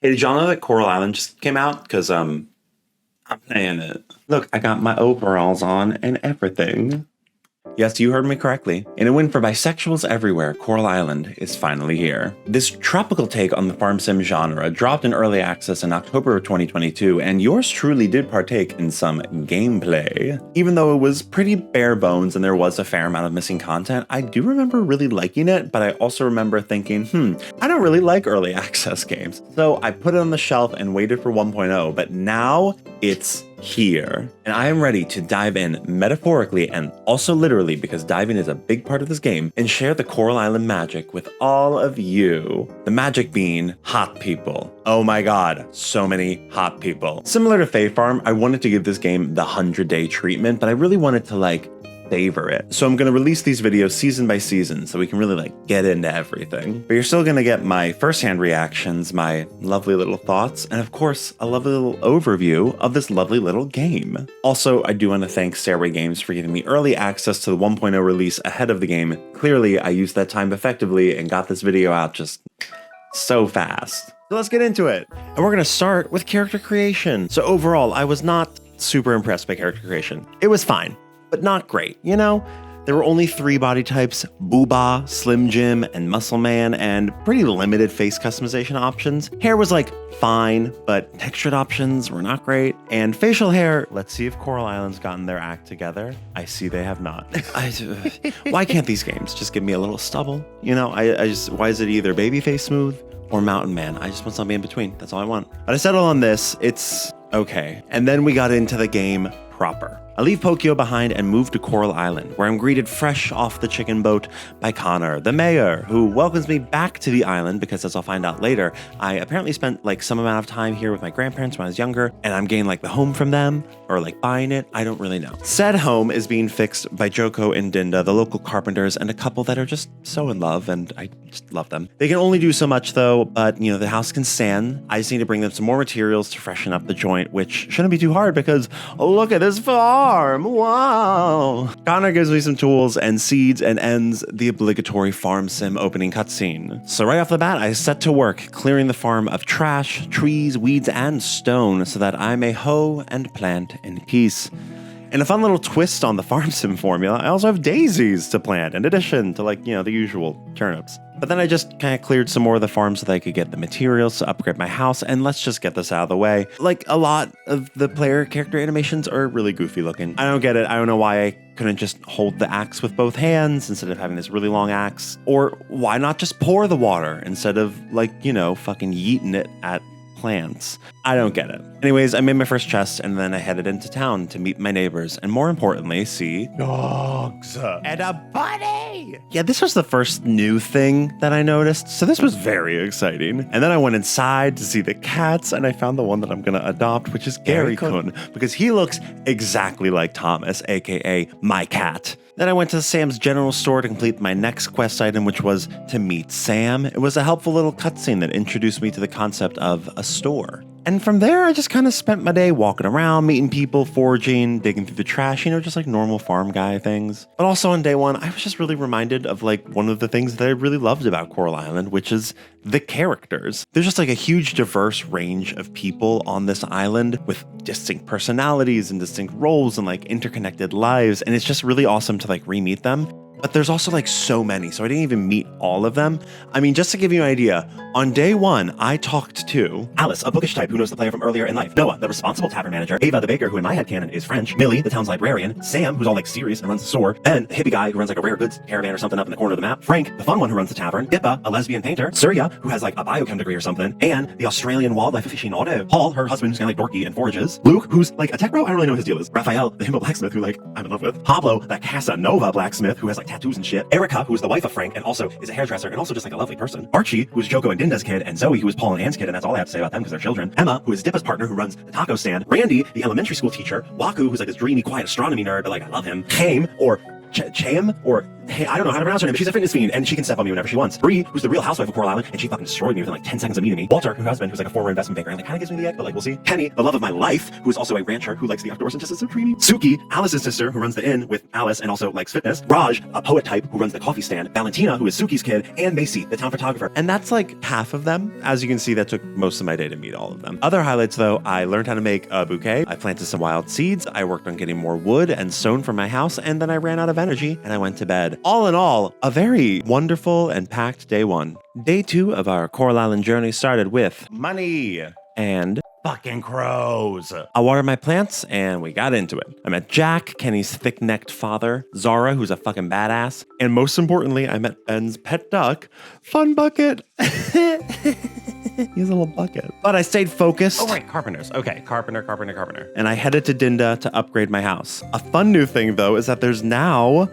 Hey, did y'all know that Coral Island just came out? Because I'm playing it. Look, I got my overalls on and everything. Yes, you heard me correctly. In a win for bisexuals everywhere, Coral Island is finally here. This tropical take on the farm sim genre dropped in early access in October of 2022, and yours truly did partake in some gameplay. Even though it was pretty bare bones and there was a fair amount of missing content, I do remember really liking it, but I also remember thinking, I don't really like early access games. So I put it on the shelf and waited for 1.0, but now it's here. And I am ready to dive in metaphorically and also literally, because diving is a big part of this game, and share the Coral Island magic with all of you. The magic being hot people. Oh my god, so many hot people. Similar to Fae Farm, I wanted to give this game the 100-day treatment, but I really wanted to savor it. So I'm going to release these videos season by season so we can really get into everything. But you're still going to get my firsthand reactions, my lovely little thoughts, and of course, a lovely little overview of this lovely little game. Also, I do want to thank Stairway Games for giving me early access to the 1.0 release ahead of the game. Clearly, I used that time effectively and got this video out just so fast. So let's get into it. And we're going to start with character creation. So overall, I was not super impressed by character creation. It was fine, but not great, you know? There were only 3 body types, Booba, Slim Jim, and Muscle Man, and pretty limited face customization options. Hair was fine, but textured options were not great. And facial hair, let's see if Coral Island's gotten their act together. I see they have not. Why can't these games just give me a little stubble? You know, why is it either babyface smooth or mountain man? I just want something in between, that's all I want. But I settled on this, it's okay. And then we got into the game proper. I leave Pokio behind and move to Coral Island, where I'm greeted fresh off the chicken boat by Connor, the mayor, who welcomes me back to the island because, as I'll find out later, I apparently spent some amount of time here with my grandparents when I was younger, and I'm getting the home from them, or buying it, I don't really know. Said home is being fixed by Joko and Dinda, the local carpenters, and a couple that are just so in love, and I just love them. They can only do so much though, but the house can stand. I just need to bring them some more materials to freshen up the joint, which shouldn't be too hard because look at this farm. Wow. Connor gives me some tools and seeds and ends the obligatory farm sim opening cutscene. So right off the bat, I set to work clearing the farm of trash, trees, weeds, and stone so that I may hoe and plant in peace. And a fun little twist on the farm sim formula, I also have daisies to plant in addition to the usual turnips. But then I just kind of cleared some more of the farm so that I could get the materials to upgrade my house, and let's just get this out of the way. A lot of the player character animations are really goofy looking. I don't get it. I don't know why I couldn't just hold the axe with both hands instead of having this really long axe. Or why not just pour the water instead of fucking yeeting it at plants. I don't get it. Anyways, I made my first chest and then I headed into town to meet my neighbors and more importantly, see dogs and a bunny. Yeah, this was the first new thing that I noticed, so this was very exciting. And then I went inside to see the cats and I found the one that I'm gonna adopt, which is Gary-kun, because he looks exactly like Thomas, aka my cat. Then I went to Sam's general store to complete my next quest item, which was to meet Sam. It was a helpful little cutscene that introduced me to the concept of a store. And from there, I just kind of spent my day walking around, meeting people, foraging, digging through the trash, just normal farm guy things. But also on day one, I was just really reminded of one of the things that I really loved about Coral Island, which is the characters. There's just a huge diverse range of people on this island with distinct personalities and distinct roles and interconnected lives. And it's just really awesome to re-meet them. But there's also so many, so I didn't even meet all of them. I mean, just to give you an idea, on day one, I talked to Alice, a bookish type who knows the player from earlier in life, Noah, the responsible tavern manager, Ava, the baker, who in my headcanon is French, Millie, the town's librarian, Sam, who's all serious and runs the store, Ben, a hippie guy who runs a rare goods caravan or something up in the corner of the map, Frank, the fun one who runs the tavern, Dippa, a lesbian painter, Surya, who has a biochem degree or something, and the Australian wildlife aficionado, Paul, her husband who's kind of dorky and forages, Luke, who's a tech bro, I don't really know what his deal is, Raphael, the himbo blacksmith who I'm in love with, Pablo, the Casanova blacksmith who has tattoos and shit, Erica, who is the wife of Frank and also is a hairdresser and also just a lovely person, Archie, who is Joko and Dinda's kid, and Zoe, who is Paul and Anne's kid, and that's all I have to say about them because they're children, Emma, who is Dippa's partner who runs the taco stand, Randy, the elementary school teacher, Waku, who's this dreamy, quiet astronomy nerd, but I love him, Chaim, or Chaim, or Hey, I don't know how to pronounce her name, but she's a fitness fiend, and she can step on me whenever she wants. Bree, who's the real housewife of Coral Island, and she fucking destroyed me within like 10 seconds of meeting me. Walter, her husband, who's like a former investment banker, and like kind of gives me the egg, but like we'll see. Kenny, the love of my life, who is also a rancher who likes the outdoors and just is so dreamy. Suki, Alice's sister, who runs the inn with Alice and also likes fitness. Raj, a poet type who runs the coffee stand. Valentina, who is Suki's kid, and Macy, the town photographer. And that's like half of them. As you can see, that took most of my day to meet all of them. Other highlights though, I learned how to make a bouquet. I planted some wild seeds. I worked on getting more wood and stone for my house, and then I ran out of energy and I went to bed. All in all, a very wonderful and packed day one. Day 2 of our Coral Island journey started with money and fucking crows. I watered my plants and we got into it. I met Jack, Kenny's thick-necked father, Zara, who's a fucking badass, and most importantly, I met Ben's pet duck, Fun Bucket. He's a little bucket. But I stayed focused. Oh, right, carpenters. Okay, carpenter. And I headed to Dinda to upgrade my house. A fun new thing, though, is that there's now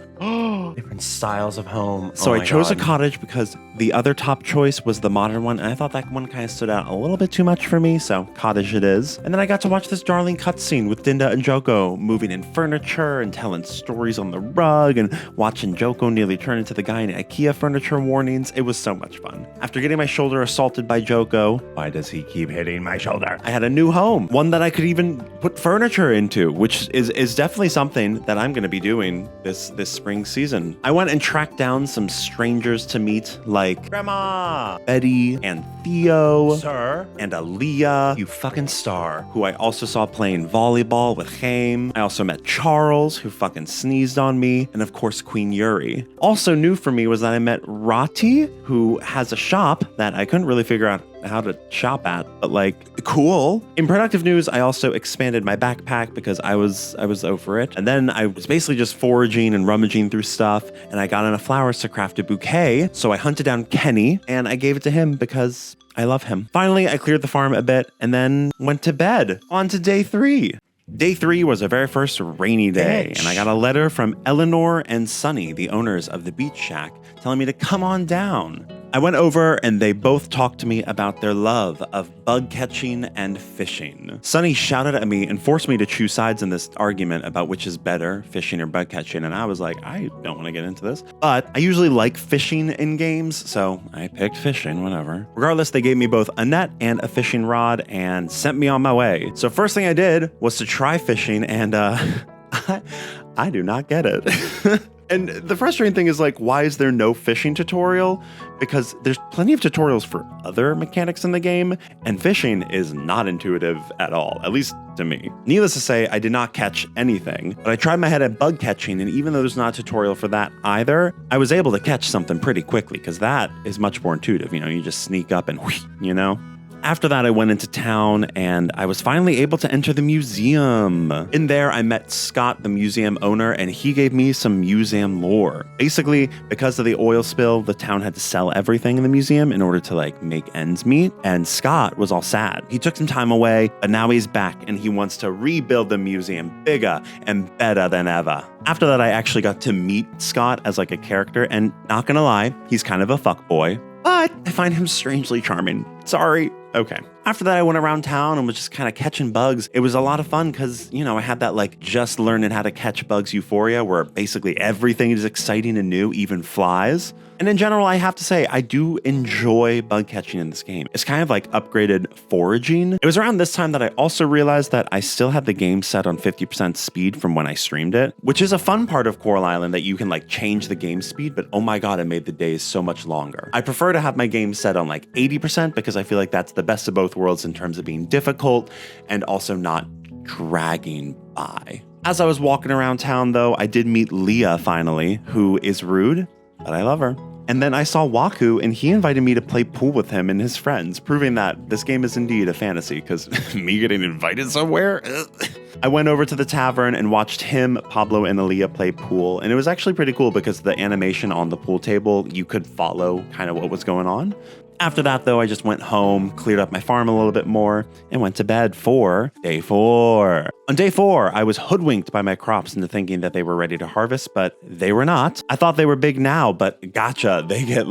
different styles of home. So I chose a cottage because the other top choice was the modern one, and I thought that one kind of stood out a little bit too much for me, so cottage it is. And then I got to watch this darling cutscene with Dinda and Joko moving in furniture and telling stories on the rug and watching Joko nearly turn into the guy in IKEA furniture warnings. It was so much fun. After getting my shoulder assaulted by Joko, why does he keep hitting my shoulder? I had a new home, one that I could even put furniture into, which is definitely something that I'm going to be doing this spring season. I went and tracked down some strangers to meet, like Grandma, Betty, and Theo, Sir, and Aaliyah, you fucking star, who I also saw playing volleyball with Haim. I also met Charles, who fucking sneezed on me, and of course Queen Yuri. Also new for me was that I met Rati, who has a shop that I couldn't really figure out how to shop at, but like cool. In productive news, I also expanded my backpack because I was over it. And then I was basically just foraging and rummaging through stuff, and I got enough flowers to craft a bouquet. So I hunted down Kenny and I gave it to him because I love him. Finally, I cleared the farm a bit and then went to bed. On to day 3. Day 3 was a very first rainy day, and I got a letter from Eleanor and Sunny, the owners of the beach shack, telling me to come on down. I went over and they both talked to me about their love of bug catching and fishing. Sunny shouted at me and forced me to choose sides in this argument about which is better, fishing or bug catching, and I was like, I don't want to get into this. But I usually like fishing in games, so I picked fishing, whatever. Regardless, they gave me both a net and a fishing rod and sent me on my way. So first thing I did was to try fishing, and I do not get it. And the frustrating thing is, like, why is there no fishing tutorial? Because there's plenty of tutorials for other mechanics in the game, and fishing is not intuitive at all, at least to me. Needless to say, I did not catch anything, but I tried my head at bug catching, and even though there's not a tutorial for that either, I was able to catch something pretty quickly, because that is much more intuitive. You know, you just sneak up and whoosh, you know? After that, I went into town and I was finally able to enter the museum. In there, I met Scott, the museum owner, and he gave me some museum lore. Basically, because of the oil spill, the town had to sell everything in the museum in order to like make ends meet. And Scott was all sad. He took some time away, but now he's back and he wants to rebuild the museum bigger and better than ever. After that, I actually got to meet Scott as like a character, and not gonna lie, he's kind of a fuckboy, but I find him strangely charming. Sorry. Okay. After that, I went around town and was just kind of catching bugs. It was a lot of fun because, you know, I had that like just learning how to catch bugs euphoria where basically everything is exciting and new, even flies. And in general, I have to say, I do enjoy bug catching in this game. It's kind of like upgraded foraging. It was around this time that I also realized that I still had the game set on 50% speed from when I streamed it, which is a fun part of Coral Island that you can like change the game speed, but oh my God, it made the days so much longer. I prefer to have my game set on like 80% because I feel like that's the best of both worlds in terms of being difficult and also not dragging by. As I was walking around town though, I did meet Leah finally, who is rude, but I love her. And then I saw Waku, and he invited me to play pool with him and his friends, proving that this game is indeed a fantasy, because me getting invited somewhere? I went over to the tavern and watched him, Pablo, and Aaliyah play pool, and it was actually pretty cool because the animation on the pool table, you could follow kind of what was going on. After that, though, I just went home, cleared up my farm a little bit more, and went to bed for day 4. On day 4, I was hoodwinked by my crops into thinking that they were ready to harvest, but they were not. I thought they were big now, but gotcha, they get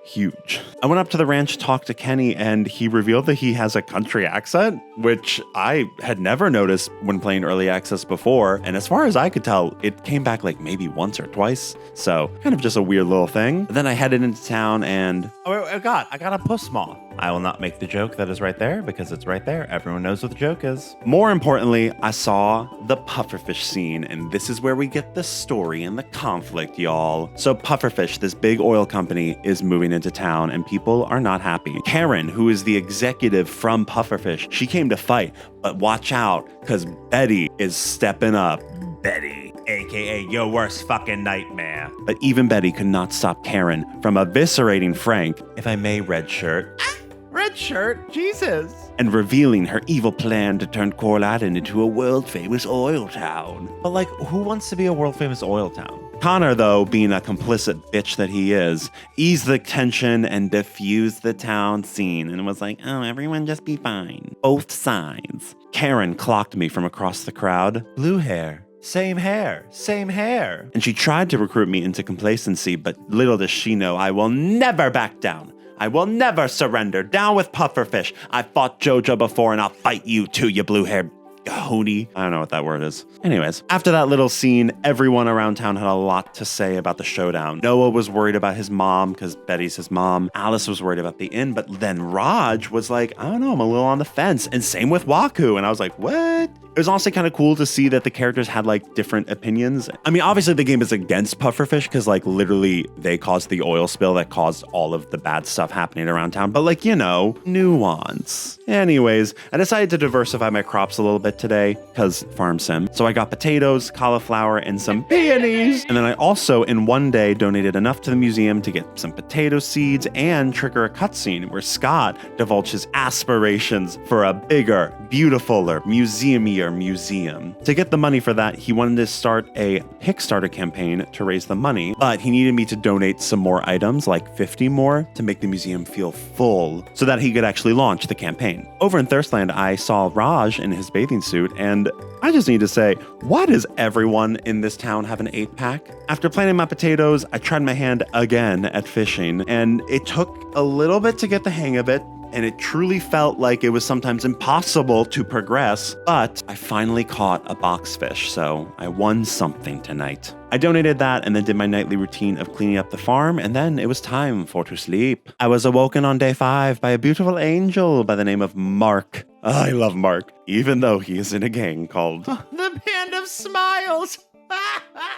huge. I went up to the ranch, talked to Kenny, and he revealed that he has a country accent, which I had never noticed when playing early access before. And as far as I could tell, it came back maybe once or twice. So kind of just a weird little thing. But then I headed into town and I got a puss mall. I will not make the joke that is right there because it's right there. Everyone knows what the joke is. More importantly, I saw the pufferfish scene, and this is where we get the story and the conflict, y'all. So pufferfish, this big oil company, is moving into town and people are not happy. Karen, who is the executive from pufferfish, she came to fight, but watch out because Betty is stepping up. Betty, aka your worst fucking nightmare. But even Betty could not stop Karen from eviscerating Frank, if I may, red shirt. Red shirt, Jesus. And revealing her evil plan to turn Coral Island into a world-famous oil town. But who wants to be a world-famous oil town? Connor, though, being a complicit bitch that he is, eased the tension and diffused the town scene and was like, oh, everyone just be fine. Both sides. Karen clocked me from across the crowd. Blue hair. Same hair, same hair. And she tried to recruit me into complacency, but little does she know I will never back down. I will never surrender. Down with pufferfish. I fought Jojo before and I'll fight you too, you blue-haired honey. I don't know what that word is. Anyways, after that little scene, everyone around town had a lot to say about the showdown. Noah was worried about his mom because Betty's his mom. Alice was worried about the inn, but then Raj was like, I don't know, I'm a little on the fence. And same with Waku. And I was like, what? It was also kind of cool to see that the characters had different opinions. I mean, obviously the game is against pufferfish because literally they caused the oil spill that caused all of the bad stuff happening around town. But nuance. Anyways, I decided to diversify my crops a little bit today because farm sim. So I got potatoes, cauliflower, and some peonies. And then I also in one day donated enough to the museum to get some potato seeds and trigger a cutscene where Scott divulged his aspirations for a bigger, beautifuler, museumier museum. To get the money for that, he wanted to start a Kickstarter campaign to raise the money, but he needed me to donate some more items, 50 more, to make the museum feel full so that he could actually launch the campaign. Over in Thirstland, I saw Raj in his bathing suit, and I just need to say, why does everyone in this town have an 8-pack? After planting my potatoes, I tried my hand again at fishing, and it took a little bit to get the hang of it, and it truly felt like it was sometimes impossible to progress, but I finally caught a boxfish, so I won something tonight. I donated that and then did my nightly routine of cleaning up the farm, and then it was time for to sleep. I was awoken on day 5 by a beautiful angel by the name of Mark. Oh, I love Mark, even though he is in a gang called the Band of Smiles.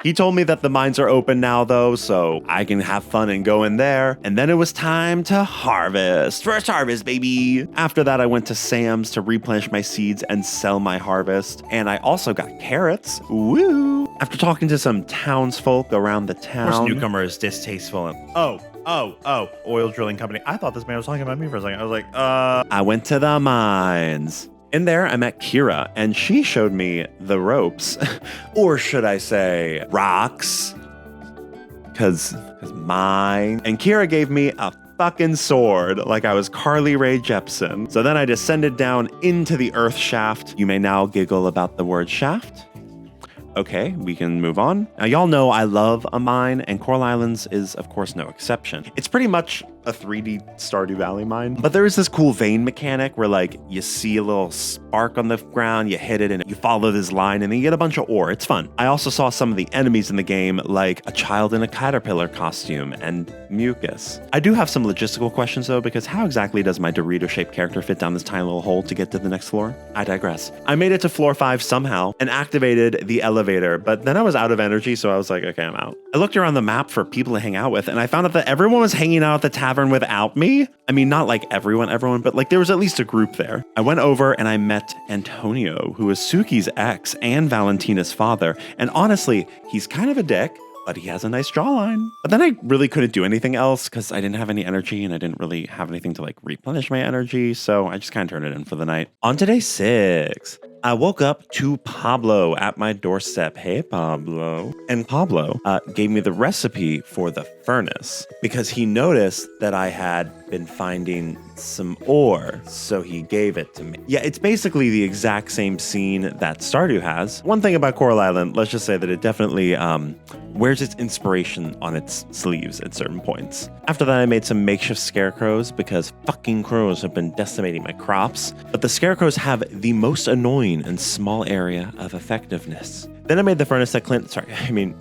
He told me that the mines are open now, though, so I can have fun and go in there. And then it was time to harvest. First harvest, baby. After that, I went to Sam's to replenish my seeds and sell my harvest. And I also got carrots. Woo! After talking to some townsfolk around the town. Of course, newcomer is distasteful. Oil drilling company. I thought this man was talking about me for a second. I was like, I went to the mines. In there, I met Kira, and she showed me the ropes, or should I say rocks, because mine. And Kira gave me a fucking sword like I was Carly Rae Jepsen. So then I descended down into the earth shaft. You may now giggle about the word shaft. Okay, we can move on. Now, y'all know I love a mine, and Coral Islands is, of course, no exception. It's pretty much a 3D Stardew Valley mine, but there is this cool vein mechanic where you see a little spark on the ground, you hit it, and you follow this line, and then you get a bunch of ore. It's fun. I also saw some of the enemies in the game, like a child in a caterpillar costume and mucus. I do have some logistical questions, though, because how exactly does my Dorito-shaped character fit down this tiny little hole to get to the next floor? I digress. I made it to floor 5 somehow and activated the elevator, but then I was out of energy, so I was like, okay, I'm out. I looked around the map for people to hang out with, and I found out that everyone was hanging out at the tavern without me. I mean, not everyone, but there was at least a group there. I went over and I met Antonio, who is Suki's ex and Valentina's father, and honestly, he's kind of a dick, but he has a nice jawline. But then I really couldn't do anything else because I didn't have any energy and I didn't really have anything to replenish my energy, so I just kind of turned it in for the night. On to day 6. I woke up to Pablo at my doorstep. Hey, Pablo. And Pablo gave me the recipe for the furnace because he noticed that I had been finding some ore, so he gave it to me. Yeah, it's basically the exact same scene that Stardew has. One thing about Coral Island, let's just say that it definitely wears its inspiration on its sleeves at certain points. After that, I made some makeshift scarecrows because fucking crows have been decimating my crops. But the scarecrows have the most annoying and small area of effectiveness. Then I made the furnace that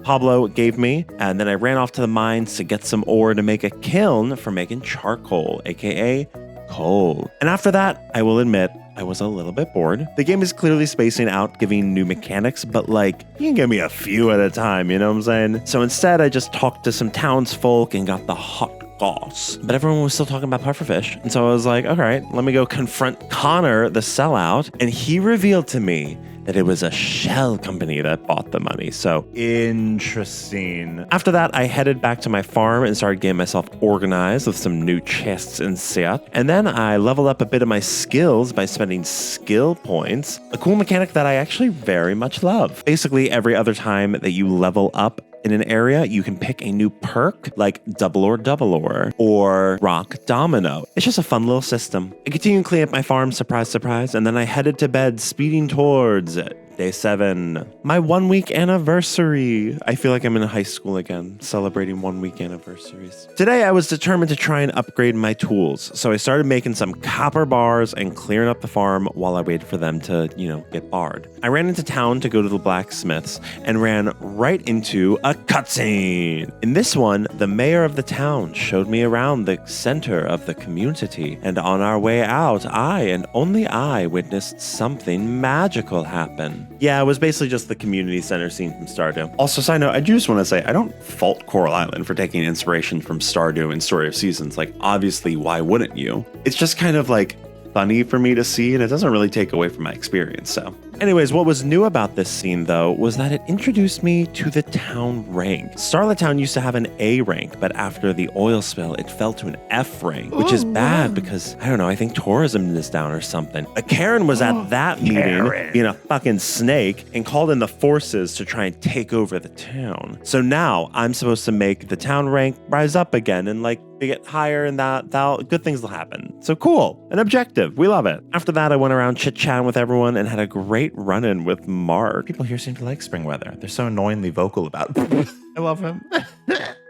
Pablo gave me, and then I ran off to the mines to get some ore to make a kiln for making charcoal, aka coal. And after that, I will admit, I was a little bit bored. The game is clearly spacing out, giving new mechanics, but like, you can give me a few at a time, you know what I'm saying? So instead, I just talked to some townsfolk and got the hot goss. But everyone was still talking about pufferfish. And so I was like, all right, let me go confront Connor, the sellout. And he revealed to me that it was a shell company that bought the money. So interesting. After that, I headed back to my farm and started getting myself organized with some new chests and set. And then I leveled up a bit of my skills by spending skill points, a cool mechanic that I actually very much love. Basically, every other time that you level up in an area, you can pick a new perk like Double or Rock Domino. It's just a fun little system. I continued to clean up my farm, surprise, surprise, and then I headed to bed, speeding towards Day 7, my 1 week anniversary. I feel like I'm in high school again, celebrating 1 week anniversaries. Today, I was determined to try and upgrade my tools, so I started making some copper bars and clearing up the farm while I waited for them to, get barred. I ran into town to go to the blacksmiths and ran right into a cutscene. In this one, the mayor of the town showed me around the center of the community, and on our way out, I and only I witnessed something magical happen. Yeah, it was basically just the community center scene from Stardew. Also, side note, I do just want to say, I don't fault Coral Island for taking inspiration from Stardew and Story of Seasons. Like, obviously, why wouldn't you? It's just kind of like funny for me to see, and it doesn't really take away from my experience, so. Anyways, what was new about this scene, though, was that it introduced me to the town rank. Starlet Town used to have an A rank, but after the oil spill, it fell to an F rank, which is bad because, I don't know, I think tourism is down or something. But Karen was at that meeting, being a fucking snake, and called in the forces to try and take over the town. So now, I'm supposed to make the town rank rise up again, and like, they get higher and that good things will happen. So cool, an objective, we love it. After that, I went around chit-chatting with everyone and had a great run-in with Mark. People here seem to like spring weather. They're so annoyingly vocal about it. I love him.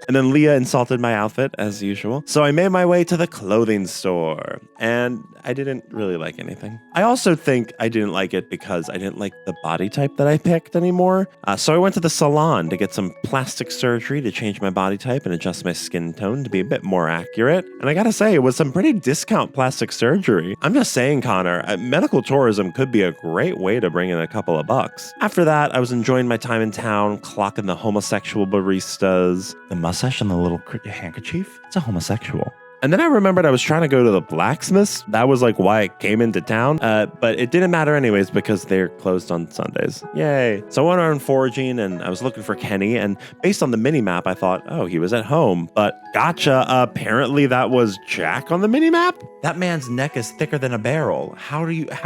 And then Leah insulted my outfit, as usual. So I made my way to the clothing store, and I didn't really like anything. I also think I didn't like it because I didn't like the body type that I picked anymore. So I went to the salon to get some plastic surgery to change my body type and adjust my skin tone to be a bit more accurate. And I gotta say, it was some pretty discount plastic surgery. I'm just saying, Connor, medical tourism could be a great way to bring in a couple of bucks. After that, I was enjoying my time in town, clocking the homosexual baristas. The mustache and the little handkerchief? It's a homosexual. And then I remembered I was trying to go to the blacksmiths. That was like why I came into town. But it didn't matter anyways because they're closed on Sundays. Yay. So I went around foraging and I was looking for Kenny. And based on the mini-map, I thought, oh, he was at home. But gotcha. Apparently that was Jack on the mini-map. That man's neck is thicker than a barrel. How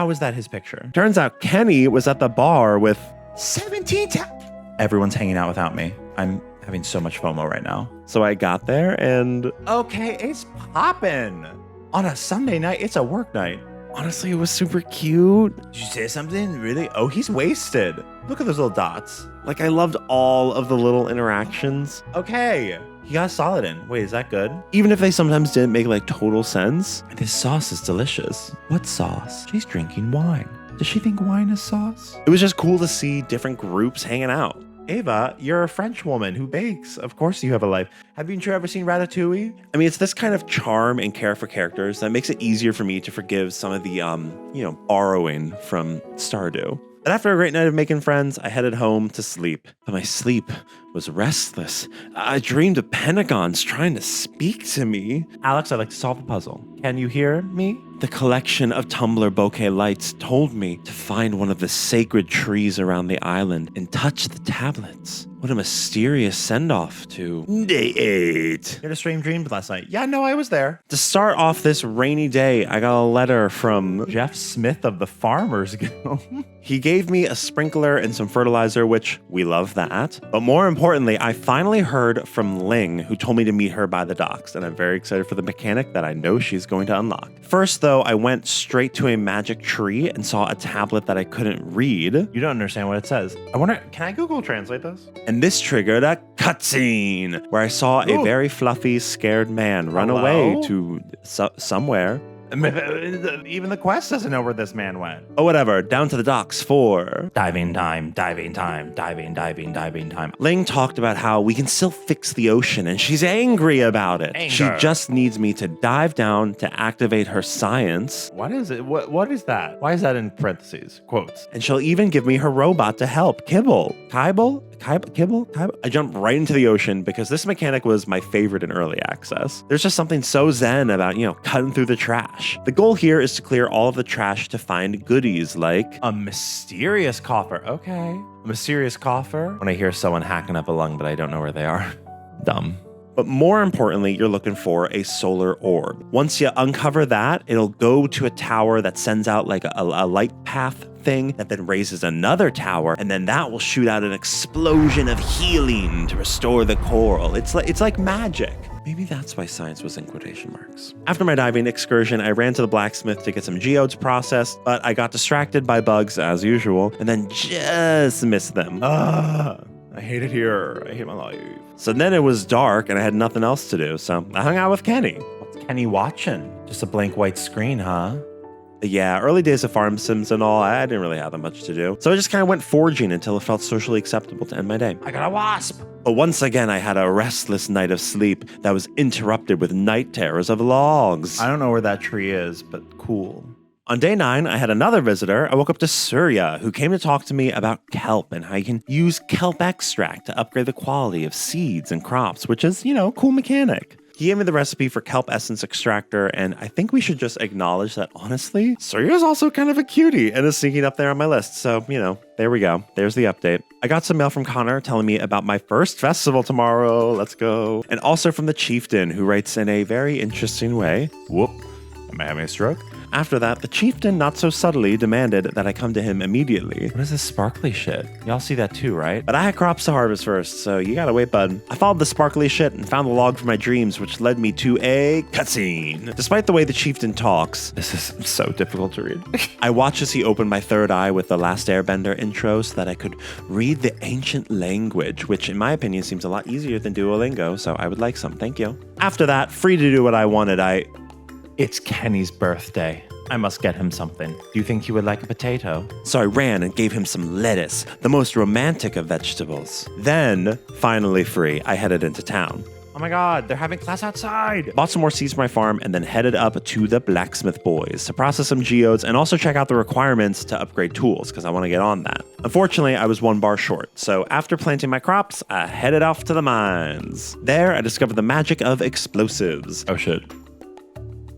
is that his picture? Turns out Kenny was at the bar with 17 times. Everyone's hanging out without me. I'm having so much FOMO right now. So I got there and okay, it's poppin'. On a Sunday night, it's a work night. Honestly, it was super cute. Did you say something? Really? Oh, he's wasted. Look at those little dots. Like, I loved all of the little interactions. Okay, he got solid in. Wait, is that good? Even if they sometimes didn't make like total sense. This sauce is delicious. What sauce? She's drinking wine. Does she think wine is sauce? It was just cool to see different groups hanging out. Ava, you're a French woman who bakes. Of course you have a life. Have you ever seen Ratatouille? I mean, it's this kind of charm and care for characters that makes it easier for me to forgive some of the, borrowing from Stardew. But after a great night of making friends, I headed home to sleep. But my sleep was restless. I dreamed of pentagons trying to speak to me. Alex, I'd like to solve the puzzle. Can you hear me? The collection of tumbler bouquet lights told me to find one of the sacred trees around the island and touch the tablets. What a mysterious send-off to day 8. You had a strange dream last night. Yeah, no, I was there. To start off this rainy day, I got a letter from Jeff Smith of the Farmers Guild. He gave me a sprinkler and some fertilizer, which we love that. But more importantly, I finally heard from Ling, who told me to meet her by the docks, and I'm very excited for the mechanic that I know she's going to unlock. First, though, I went straight to a magic tree and saw a tablet that I couldn't read. You don't understand what it says. I wonder, can I Google Translate this? And this triggered a cutscene where I saw a very fluffy, scared man run away to somewhere. Even the quest doesn't know where this man went. Oh, whatever. Down to the docks for diving time. Ling talked about how we can still fix the ocean, and she's angry about it. Anger. She just needs me to dive down to activate her science. What is it? What is that? Why is that in parentheses? Quotes. And she'll even give me her robot to help. Kibble. Kibble? I jumped right into the ocean because this mechanic was my favorite in early access. There's just something so zen about, cutting through the trash. The goal here is to clear all of the trash to find goodies like a mysterious coffer. Okay. A mysterious coffer. When I hear someone hacking up a lung, but I don't know where they are. Dumb. But more importantly, you're looking for a solar orb. Once you uncover that, it'll go to a tower that sends out like a light path thing that then raises another tower, and then that will shoot out an explosion of healing to restore the coral. It's like magic. Maybe that's why science was in quotation marks. After my diving excursion, I ran to the blacksmith to get some geodes processed, but I got distracted by bugs as usual, and then just missed them. I hate it here. I hate my life. So then it was dark and I had nothing else to do, so I hung out with Kenny. What's Kenny watching? Just a blank white screen, huh? Yeah, early days of farm sims and all, I didn't really have that much to do. So I just kind of went foraging until it felt socially acceptable to end my day. I got a wasp. But once again, I had a restless night of sleep that was interrupted with night terrors of logs. I don't know where that tree is, but cool. On day 9, I had another visitor. I woke up to Surya, who came to talk to me about kelp and how you can use kelp extract to upgrade the quality of seeds and crops, which is, cool mechanic. He gave me the recipe for kelp essence extractor, and I think we should just acknowledge that, honestly, Surya's also kind of a cutie and is sneaking up there on my list. So, there we go. There's the update. I got some mail from Connor telling me about my first festival tomorrow. Let's go. And also from the chieftain, who writes in a very interesting way. Whoop. Am I having a stroke? After that, the chieftain not so subtly demanded that I come to him immediately. What is this sparkly shit? Y'all see that too, right? But I had crops to harvest first, so you gotta wait, bud. I followed the sparkly shit and found the log for my dreams, which led me to a cutscene. Despite the way the chieftain talks, this is so difficult to read. I watched as he opened my third eye with the Last Airbender intro so that I could read the ancient language, which in my opinion seems a lot easier than Duolingo, so I would like some, thank you. After that, free to do what I wanted, It's Kenny's birthday. I must get him something. Do you think he would like a potato? So I ran and gave him some lettuce, the most romantic of vegetables. Then, finally free, I headed into town. Oh my god, they're having class outside. Bought some more seeds for my farm and then headed up to the blacksmith boys to process some geodes and also check out the requirements to upgrade tools because I want to get on that. Unfortunately, I was 1 bar short, so after planting my crops, I headed off to the mines. There, I discovered the magic of explosives. Oh shit.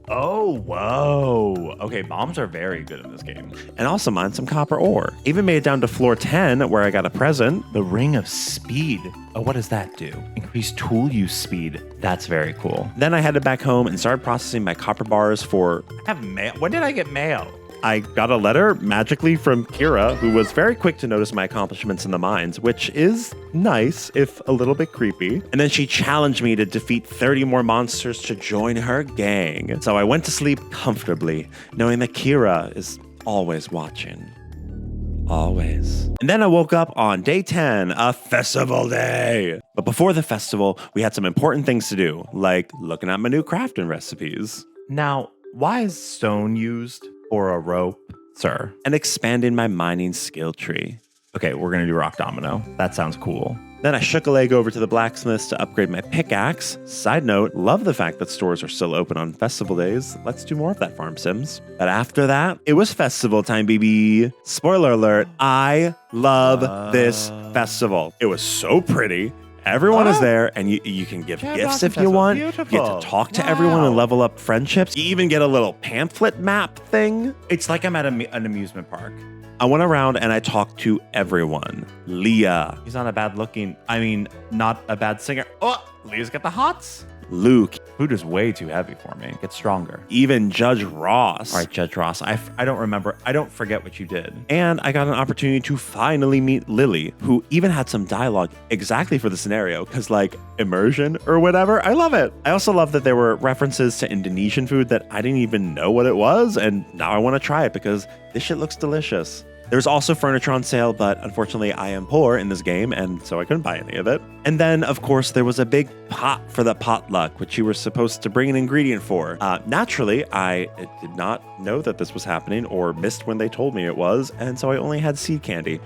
Oh, whoa. Okay, bombs are very good in this game. And also mined some copper ore. Even made it down to floor 10 where I got a present. The Ring of Speed. Oh, what does that do? Increase tool use speed. That's very cool. Then I headed back home and started processing my copper bars for... I have mail. When did I get mail? I got a letter magically from Kira, who was very quick to notice my accomplishments in the mines, which is nice, if a little bit creepy. And then she challenged me to defeat 30 more monsters to join her gang. So I went to sleep comfortably, knowing that Kira is always watching. Always. And then I woke up on day 10, a festival day. But before the festival, we had some important things to do, like looking at my new crafting recipes. Now, why is stone used? Or a rope, sir? And expanding my mining skill tree. Okay, we're gonna do rock domino. That sounds cool. Then I shook a leg over to the blacksmiths to upgrade my pickaxe. Side note, love the fact that stores are still open on festival days. Let's do more of that, Farm Sims. But after that, it was festival time, baby. Spoiler alert, I love this festival. It was so pretty. Everyone is there, and you can give gifts if you want. You get to talk to everyone and level up friendships. You even get a little pamphlet map thing. It's like I'm at an amusement park. I went around and I talked to everyone. Leah. He's not not a bad singer. Oh, Leah's got the hots. Luke. Food is way too heavy for me. Get stronger. Even Judge Ross. All right, Judge Ross. I don't remember. I don't forget what you did. And I got an opportunity to finally meet Lily, who even had some dialogue exactly for the scenario, because like immersion or whatever. I love it. I also love that there were references to Indonesian food that I didn't even know what it was, and now I want to try it because this shit looks delicious. There's also furniture on sale, but unfortunately I am poor in this game, and so I couldn't buy any of it. And then, of course, there was a big pot for the potluck, which you were supposed to bring an ingredient for. Naturally, I did not know that this was happening or missed when they told me it was, and so I only had seed candy.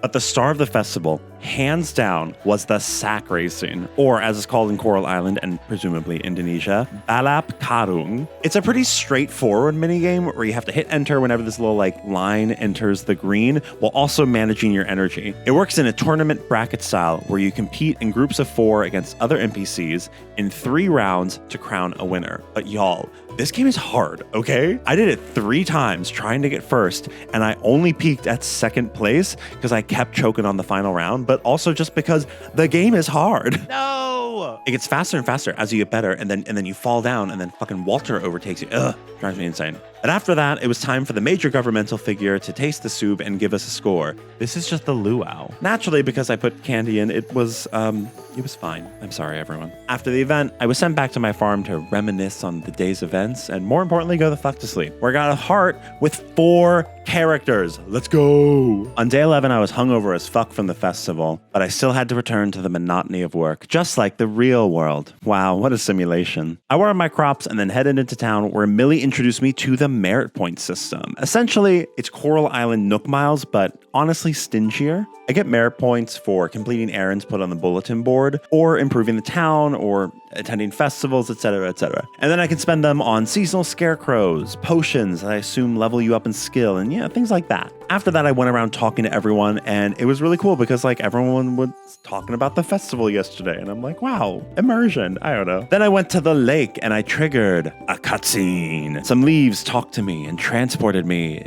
But the star of the festival, hands down, was the sack racing, or as it's called in Coral Island and presumably Indonesia, balap karung. It's a pretty straightforward minigame where you have to hit enter whenever this little line enters the green, while also managing your energy. It works in a tournament bracket style where you compete in groups of 4 against other NPCs in 3 rounds to crown a winner. But y'all, this game is hard, okay? I did it 3 times trying to get first, and I only peaked at 2nd place because I kept choking on the final round, but also just because the game is hard. No! It gets faster and faster as you get better, and then you fall down, and then fucking Walter overtakes you. Ugh, drives me insane. And after that, it was time for the major governmental figure to taste the soup and give us a score. This is just the luau. Naturally, because I put candy in, it was fine. I'm sorry, everyone. After the event, I was sent back to my farm to reminisce on the day's events, and more importantly, go the fuck to sleep, where I got a heart with 4 characters. Let's go! On day 11, I was hungover as fuck from the festival, but I still had to return to the monotony of work, just like the real world. Wow, what a simulation. I watered my crops and then headed into town, where Millie introduced me to the merit point system. Essentially, it's Coral Island Nook Miles, but honestly stingier. I get merit points for completing errands put on the bulletin board, or improving the town, or attending festivals, etc., etc. And then I can spend them on seasonal scarecrows, potions that I assume level you up in skill, and things like that. After that, I went around talking to everyone, and it was really cool because everyone was talking about the festival yesterday, and I'm like, wow, immersion. I don't know. Then I went to the lake and I triggered a cutscene. Some leaves talked to me and transported me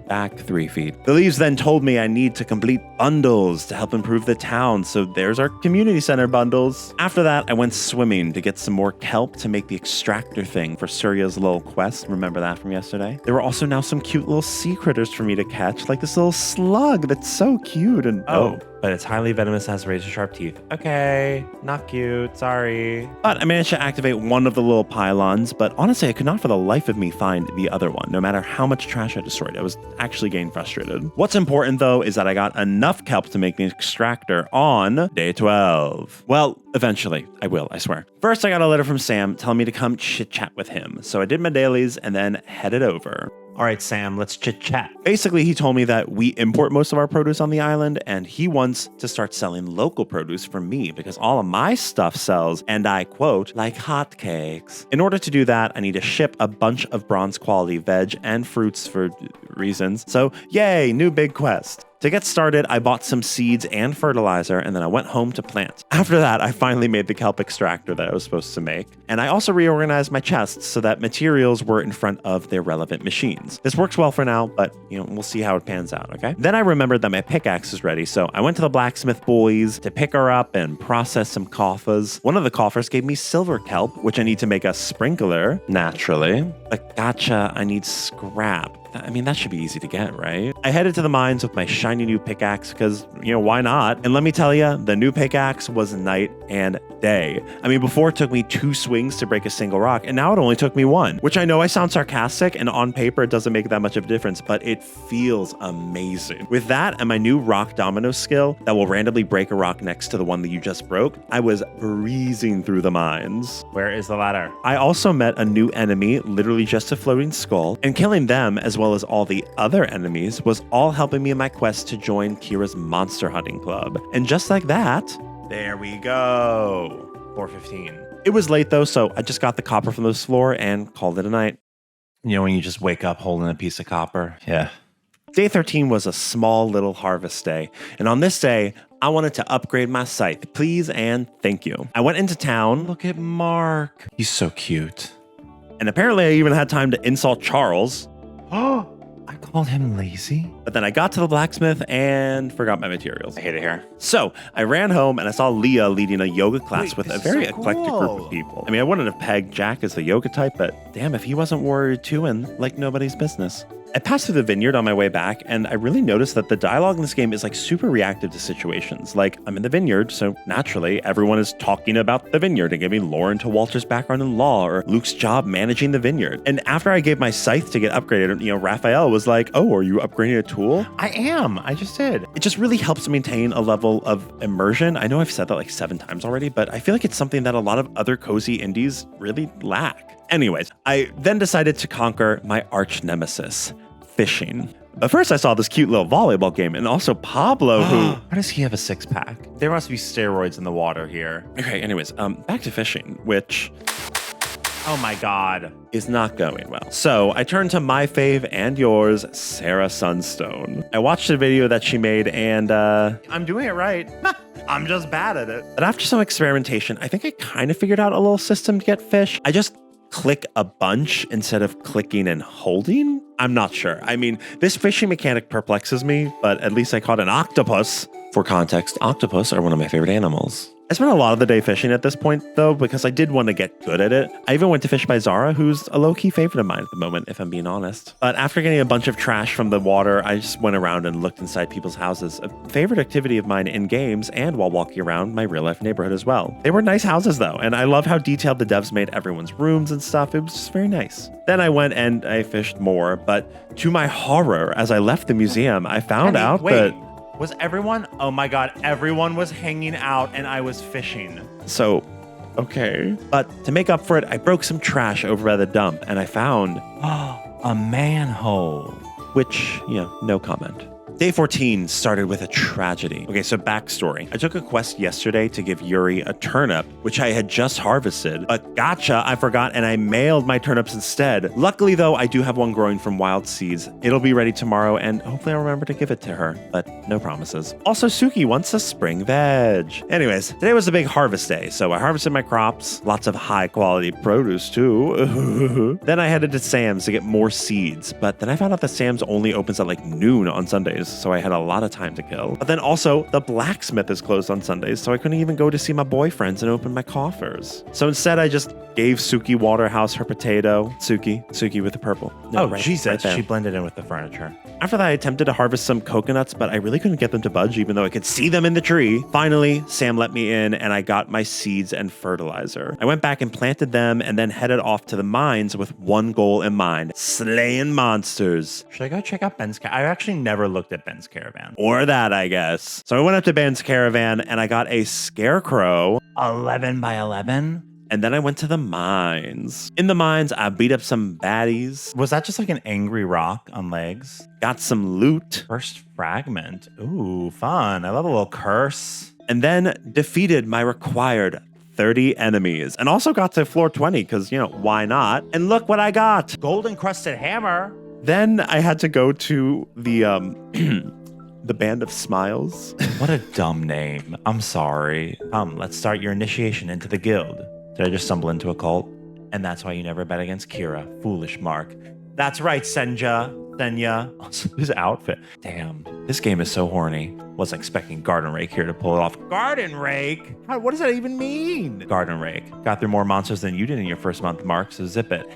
back 3 feet. The leaves then told me I need to complete bundles to help improve the town, so there's our community center bundles. After that, I went swimming to get some more kelp to make the extractor thing for Surya's little quest. Remember that from yesterday? There were also now some cute little sea critters for me to catch, like this little slug that's so cute and but it's highly venomous and has razor sharp teeth. Okay, not cute, sorry. But I managed to activate one of the little pylons, but honestly, I could not for the life of me find the other one, no matter how much trash I destroyed. I was actually getting frustrated. What's important though is that I got enough kelp to make the extractor on day 12. Well, eventually, I will, I swear. First, I got a letter from Sam telling me to come chit-chat with him, so I did my dailies and then headed over. All right, Sam, let's chit-chat. Basically, he told me that we import most of our produce on the island, and he wants to start selling local produce for me because all of my stuff sells, and I quote, like hotcakes. In order to do that, I need to ship a bunch of bronze quality veg and fruits for reasons. So, yay, new big quest. To get started, I bought some seeds and fertilizer, and then I went home to plant. After that, I finally made the kelp extractor that I was supposed to make, and I also reorganized my chests so that materials were in front of their relevant machines. This works well for now, but we'll see how it pans out, okay? Then I remembered that my pickaxe is ready, so I went to the blacksmith boys to pick her up and process some coffers. One of the coffers gave me silver kelp, which I need to make a sprinkler, naturally. But gotcha, I need scrap. I mean, that should be easy to get, right? I headed to the mines with my shiny new pickaxe because, why not? And let me tell you, the new pickaxe was night and day. I mean, before it took me 2 swings to break a single rock, and now it only took me 1, which I know I sound sarcastic, and on paper, it doesn't make that much of a difference, but it feels amazing. With that and my new rock domino skill that will randomly break a rock next to the one that you just broke, I was breezing through the mines. Where is the ladder? I also met a new enemy, literally just a floating skull, and killing them as well as all the other enemies was all helping me in my quest to join Kira's monster hunting club. And just like that, there we go. 4:15. It was late though, so I just got the copper from this floor and called it a night. When you just wake up holding a piece of copper? Yeah. Day 13 was a small little harvest day, and on this day, I wanted to upgrade my scythe, please and thank you. I went into town. Look at Mark. He's so cute. And apparently I even had time to insult Charles. Oh, I called him lazy. But then I got to the blacksmith and forgot my materials. I hate it here. So I ran home and I saw Leah leading a yoga class with a very eclectic group of people. I mean, I wouldn't have pegged Jack as the yoga type, but damn, if he wasn't warrior two and like nobody's business. I passed through the vineyard on my way back, and I really noticed that the dialogue in this game is like super reactive to situations. Like, I'm in the vineyard, so naturally, everyone is talking about the vineyard and giving lore into Walter's background in law or Luke's job managing the vineyard. And after I gave my scythe to get upgraded, Raphael was like, oh, are you upgrading a tool? I am. I just did. It just really helps maintain a level of immersion. I know I've said that like 7 times already, but I feel like it's something that a lot of other cozy indies really lack. Anyways, I then decided to conquer my arch nemesis, fishing. But first I saw this cute little volleyball game and also Pablo who... How does he have a 6-pack? There must be steroids in the water here. Okay, anyways, back to fishing, which... Oh my God. Is not going well. So I turned to my fave and yours, Sarah Sunstone. I watched a video that she made and I'm doing it right. I'm just bad at it. But after some experimentation, I think I kind of figured out a little system to get fish. I just click a bunch instead of clicking and holding? I'm not sure. I mean, this fishing mechanic perplexes me, but at least I caught an octopus. For context, octopus are one of my favorite animals. I spent a lot of the day fishing at this point, though, because I did want to get good at it. I even went to fish by Zara, who's a low-key favorite of mine at the moment, if I'm being honest. But after getting a bunch of trash from the water, I just went around and looked inside people's houses, a favorite activity of mine in games and while walking around my real-life neighborhood as well. They were nice houses, though, and I love how detailed the devs made everyone's rooms and stuff. It was just very nice. Then I went and I fished more, but to my horror, as I left the museum, I found out that... Was everyone? Oh my God, everyone was hanging out and I was fishing. So, okay. But to make up for it, I broke some trash over by the dump and I found a manhole. Which, no comment. Day 14 started with a tragedy. Okay, so backstory. I took a quest yesterday to give Yuri a turnip, which I had just harvested. But gotcha, I forgot and I mailed my turnips instead. Luckily though, I do have one growing from wild seeds. It'll be ready tomorrow and hopefully I'll remember to give it to her, but no promises. Also, Suki wants a spring veg. Anyways, today was a big harvest day, so I harvested my crops, lots of high quality produce too. Then I headed to Sam's to get more seeds, but then I found out that Sam's only opens at like noon on Sundays, so I had a lot of time to kill. But then also, the blacksmith is closed on Sundays, so I couldn't even go to see my boyfriends and open my coffers. So instead, I just gave Suki Waterhouse her potato. Suki with the purple. No, Jesus, she blended in with the furniture. After that, I attempted to harvest some coconuts, but I really couldn't get them to budge, even though I could see them in the tree. Finally, Sam let me in, and I got my seeds and fertilizer. I went back and planted them, and then headed off to the mines with one goal in mind: slaying monsters. Should I go check out Ben's caravan? I actually never looked at Ben's caravan. Or that, I guess. So I went up to Ben's caravan, and I got a scarecrow. 11 by 11? And then I went to the mines. In the mines, I beat up some baddies. Was that just like an angry rock on legs? Got some loot. First fragment. Ooh, fun. I love a little curse. And then defeated my required 30 enemies. And also got to floor 20 because, why not? And look what I got. Gold encrusted hammer. Then I had to go to the, the Band of Smiles. What a dumb name. I'm sorry. Let's start your initiation into the guild. Did I just stumble into a cult? And that's why you never bet against Kira. Foolish Mark. That's right, Senya. Also, his outfit. Damn, this game is so horny. Wasn't expecting Garden Rake here to pull it off. Garden Rake? What does that even mean? Garden Rake. Got through more monsters than you did in your first month, Mark, so zip it.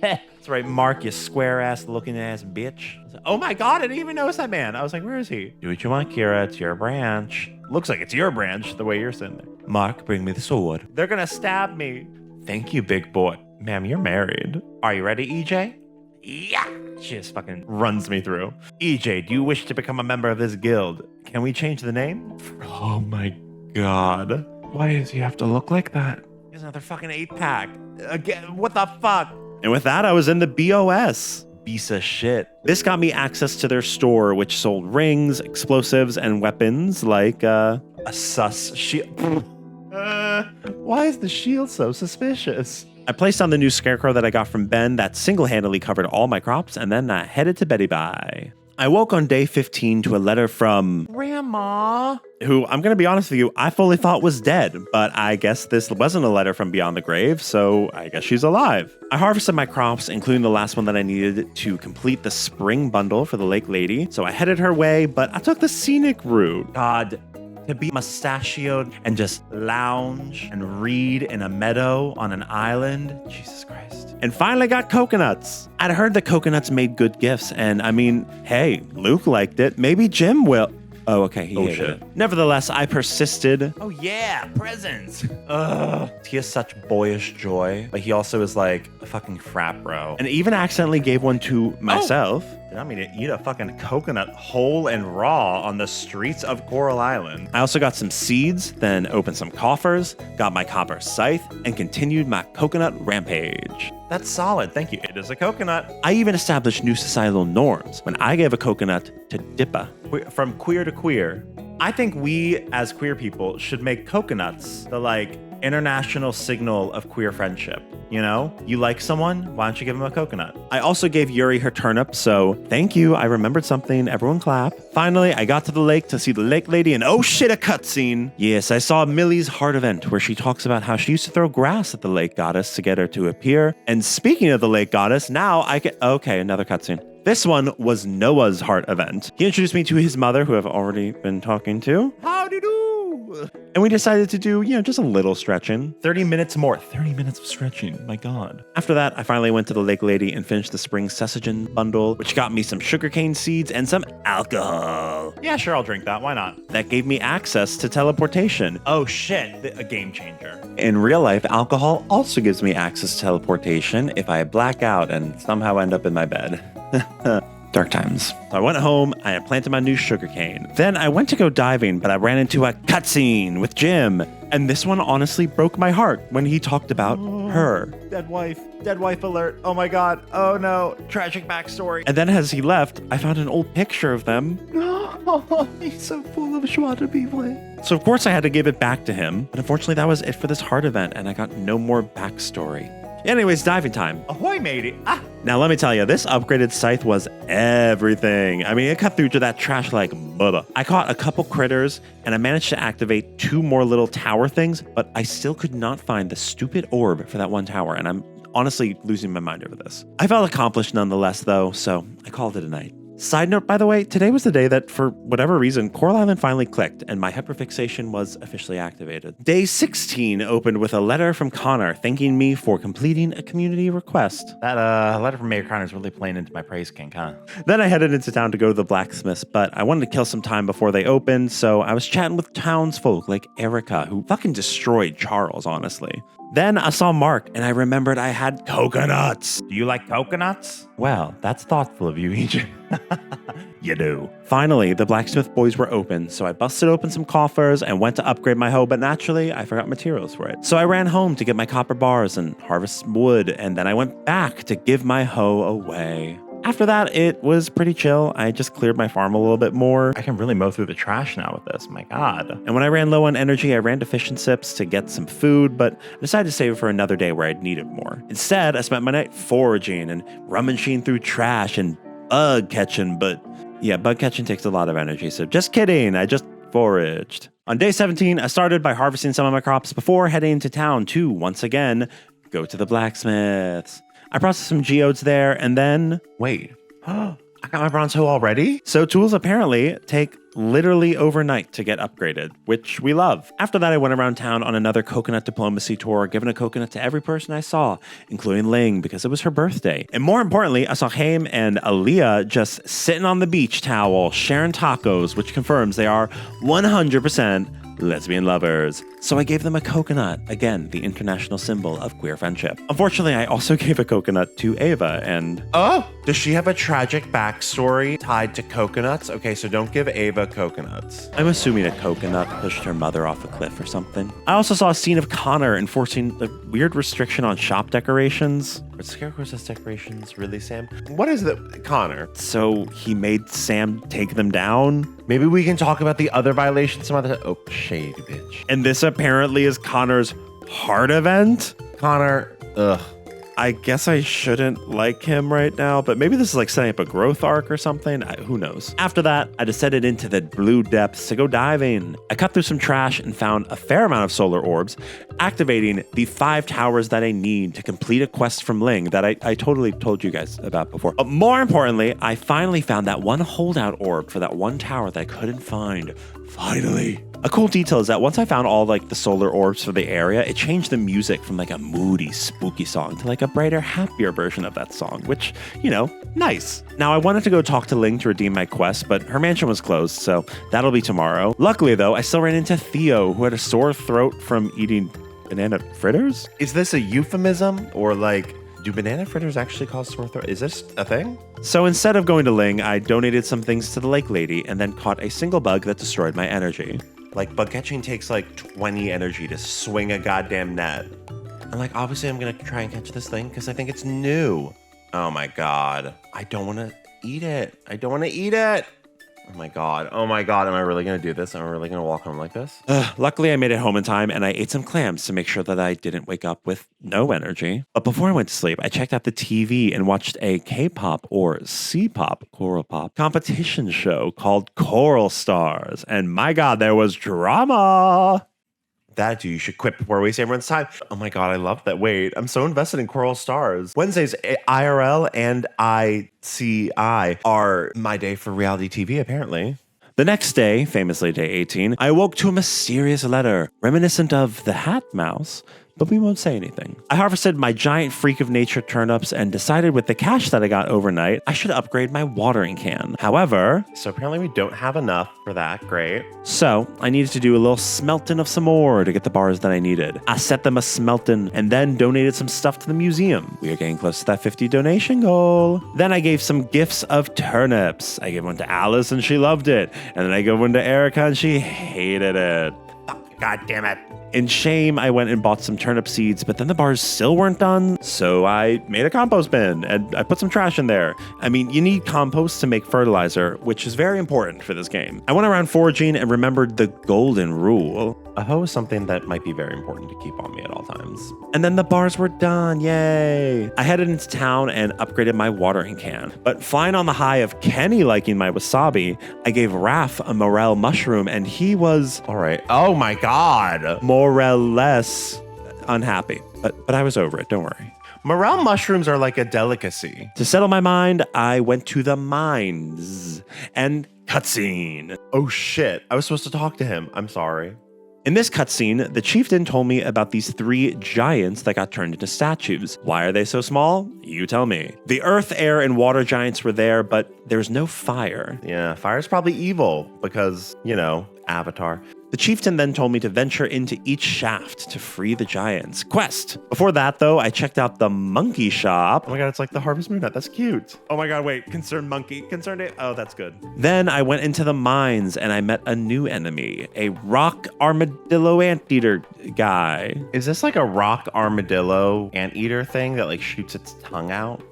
That's right, Mark, you square-ass looking ass bitch. Oh my God, I didn't even notice that man. I was like, where is he? Do what you want, Kira. It's your branch. Looks like it's your branch, the way you're sitting there. Mark, bring me the sword. They're gonna stab me. Thank you, big boy. Ma'am, you're married. Are you ready, EJ? Yeah. She just fucking runs me through. EJ, do you wish to become a member of this guild? Can we change the name? Oh my God. Why does he have to look like that? He has another fucking 8-pack. Again, what the fuck? And with that, I was in the BOS. Piece of shit. This got me access to their store, which sold rings, explosives, and weapons like a sus shield. Why is the shield so suspicious? I placed on the new scarecrow that I got from Ben that single-handedly covered all my crops and then headed to Betty Bye. I woke on day 15 to a letter from Grandma, who, I'm going to be honest with you, I fully thought was dead, but I guess this wasn't a letter from beyond the grave, so I guess she's alive. I harvested my crops, including the last one that I needed to complete the spring bundle for the lake lady, so I headed her way, but I took the scenic route. God, to be mustachioed and just lounge and read in a meadow on an island, Jesus Christ. And finally got coconuts. I'd heard that coconuts made good gifts, and I mean, hey, Luke liked it, maybe Jim will. Oh, okay, he hated it. Nevertheless, I persisted. Oh yeah, presents. Ugh. He has such boyish joy, but he also is like a fucking frat bro. And even accidentally gave one to myself. Did not mean to eat a fucking coconut whole and raw on the streets of Coral Island. I also got some seeds, then opened some coffers, got my copper scythe, and continued my coconut rampage. That's solid, thank you. It is a coconut. I even established new societal norms when I gave a coconut to Dippa. From queer to queer. I think we, as queer people, should make coconuts the, like, international signal of queer friendship. You know, you like someone, why don't you give them a coconut? I also gave Yuri her turnip, so thank you. I remembered something. Everyone clap. Finally, I got to the lake to see the lake lady, and oh shit, a cutscene. Yes, I saw Millie's heart event where she talks about how she used to throw grass at the lake goddess to get her to appear. And speaking of the lake goddess, now I can. Okay, another cutscene. This one was Noah's heart event. He introduced me to his mother, who I've already been talking to. Howdy do. And we decided to do, just a little stretching. 30 minutes more. 30 minutes of stretching. My God. After that, I finally went to the lake lady and finished the spring sessagen bundle, which got me some sugarcane seeds and some alcohol. Yeah, sure, I'll drink that. Why not? That gave me access to teleportation. Oh shit, a game changer. In real life, alcohol also gives me access to teleportation if I black out and somehow end up in my bed. Dark times. So I went home, I planted my new sugarcane. Then I went to go diving, but I ran into a cutscene with Jim. And this one honestly broke my heart when he talked about her. Dead wife alert. Oh my God. Oh no. Tragic backstory. And then as he left, I found an old picture of them. Oh, he's so full of joie de vivre. So of course I had to give it back to him. But unfortunately that was it for this heart event, and I got no more backstory. Anyways, diving time. Ahoy, matey. Ah. Now, let me tell you, this upgraded scythe was everything. I mean, it cut through to that trash like butter. I caught a couple critters, and I managed to activate 2 more little tower things, but I still could not find the stupid orb for that one tower, and I'm honestly losing my mind over this. I felt accomplished nonetheless, though, so I called it a night. Side note, by the way, today was the day that, for whatever reason, Coral Island finally clicked and my hyperfixation was officially activated. Day 16 opened with a letter from Connor thanking me for completing a community request. That letter from Mayor Connor is really playing into my praise kink, huh? Then I headed into town to go to the blacksmiths, but I wanted to kill some time before they opened, so I was chatting with townsfolk like Erica, who fucking destroyed Charles, honestly. Then I saw Mark, and I remembered I had coconuts. Do you like coconuts? Well, that's thoughtful of you, EJ. You do. Finally, the blacksmith boys were open, so I busted open some coffers and went to upgrade my hoe, but naturally, I forgot materials for it. So I ran home to get my copper bars and harvest wood, and then I went back to give my hoe away. After that, it was pretty chill. I just cleared my farm a little bit more. I can really mow through the trash now with this, my God. And when I ran low on energy, I ran to Fish and Sips to get some food, but I decided to save it for another day where I'd need it more. Instead, I spent my night foraging and rummaging through trash and bug catching, but yeah, bug catching takes a lot of energy, so just kidding, I just foraged. On day 17, I started by harvesting some of my crops before heading to town to, once again, go to the blacksmiths. I processed some geodes there, and then... Wait. I got my bronze hoe already? So tools apparently take literally overnight to get upgraded, which we love. After that, I went around town on another coconut diplomacy tour, giving a coconut to every person I saw, including Ling, because it was her birthday. And more importantly, I saw Haim and Aaliyah just sitting on the beach towel, sharing tacos, which confirms they are 100% lesbian lovers. So I gave them a coconut, again, the international symbol of queer friendship. Unfortunately, I also gave a coconut to Ava, and... Oh! Does she have a tragic backstory tied to coconuts? Okay, so don't give Ava coconuts. I'm assuming a coconut pushed her mother off a cliff or something. I also saw a scene of Connor enforcing a weird restriction on shop decorations. Are Scarecrow's decorations really, Sam? What is the Connor? So he made Sam take them down? Maybe we can talk about the other violations some other time. Oh, shady bitch. And this apparently is Connor's heart event? Connor, ugh. I guess I shouldn't like him right now, but maybe this is like setting up a growth arc or something. Who knows? After that, I descended into the blue depths to go diving. I cut through some trash and found a fair amount of solar orbs, activating the 5 towers that I need to complete a quest from Ling that I totally told you guys about before. But more importantly, I finally found that one holdout orb for that one tower that I couldn't find. Finally. A cool detail is that once I found all like the solar orbs for the area, it changed the music from like a moody, spooky song to like a brighter, happier version of that song, which, you know, nice. Now I wanted to go talk to Ling to redeem my quest, but her mansion was closed, so that'll be tomorrow. Luckily though, I still ran into Theo, who had a sore throat from eating banana fritters. Is this a euphemism or like, do banana fritters actually cause sore throat? Is this a thing? So instead of going to Ling, I donated some things to the lake lady and then caught a single bug that destroyed my energy. Like, bug catching takes like 20 energy to swing a goddamn net. And like, obviously I'm gonna try and catch this thing because I think it's new. Oh my God. I don't wanna eat it. I don't wanna eat it. Oh my God. Oh my God. Am I really gonna do this? Am I really gonna walk home like this? Luckily I made it home in time and I ate some clams to make sure that I didn't wake up with no energy. But before I went to sleep, I checked out the TV and watched a K-pop or C-pop, choral pop competition show called Choral Stars. And my God, there was drama. That you should quit before wasting everyone's time. Oh my God, I love that. Wait, I'm so invested in Choral Stars. Wednesdays, IRL and ICI are my day for reality TV, apparently. The next day, famously day 18, I awoke to a mysterious letter, reminiscent of the Hat Mouse, but we won't say anything. I harvested my giant freak of nature turnips and decided with the cash that I got overnight, I should upgrade my watering can. However, so apparently we don't have enough for that, great. So I needed to do a little smelting of some ore to get the bars that I needed. I set them a smelting and then donated some stuff to the museum. We are getting close to that 50 donation goal. Then I gave some gifts of turnips. I gave one to Alice and she loved it. And then I gave one to Erica and she hated it. God damn it. In shame, I went and bought some turnip seeds, but then the bars still weren't done, so I made a compost bin and I put some trash in there. I mean, you need compost to make fertilizer, which is very important for this game. I went around foraging and remembered the golden rule. A hoe is something that might be very important to keep on me at all times. And then the bars were done, yay! I headed into town and upgraded my watering can. But flying on the high of Kenny liking my wasabi, I gave Raph a morel mushroom and he was, all right, oh my God, more or less unhappy. But I was over it, don't worry. Morel mushrooms are like a delicacy. To settle my mind, I went to the mines and cutscene. Oh shit, I was supposed to talk to him. I'm sorry. In this cutscene, the chieftain told me about these 3 giants that got turned into statues. Why are they so small? You tell me. The earth, air, and water giants were there, but there's no fire. Yeah, fire's probably evil because, you know, Avatar. The chieftain then told me to venture into each shaft to free the giants. Quest! Before that, though, I checked out the monkey shop. Oh my God, it's like the Harvest Moon Nut. That's cute. Oh my God, wait. Concerned monkey. Concerned it. Oh, that's good. Then I went into the mines and I met a new enemy, a rock armadillo anteater guy. Is this like a rock armadillo anteater thing that like shoots its tongue out?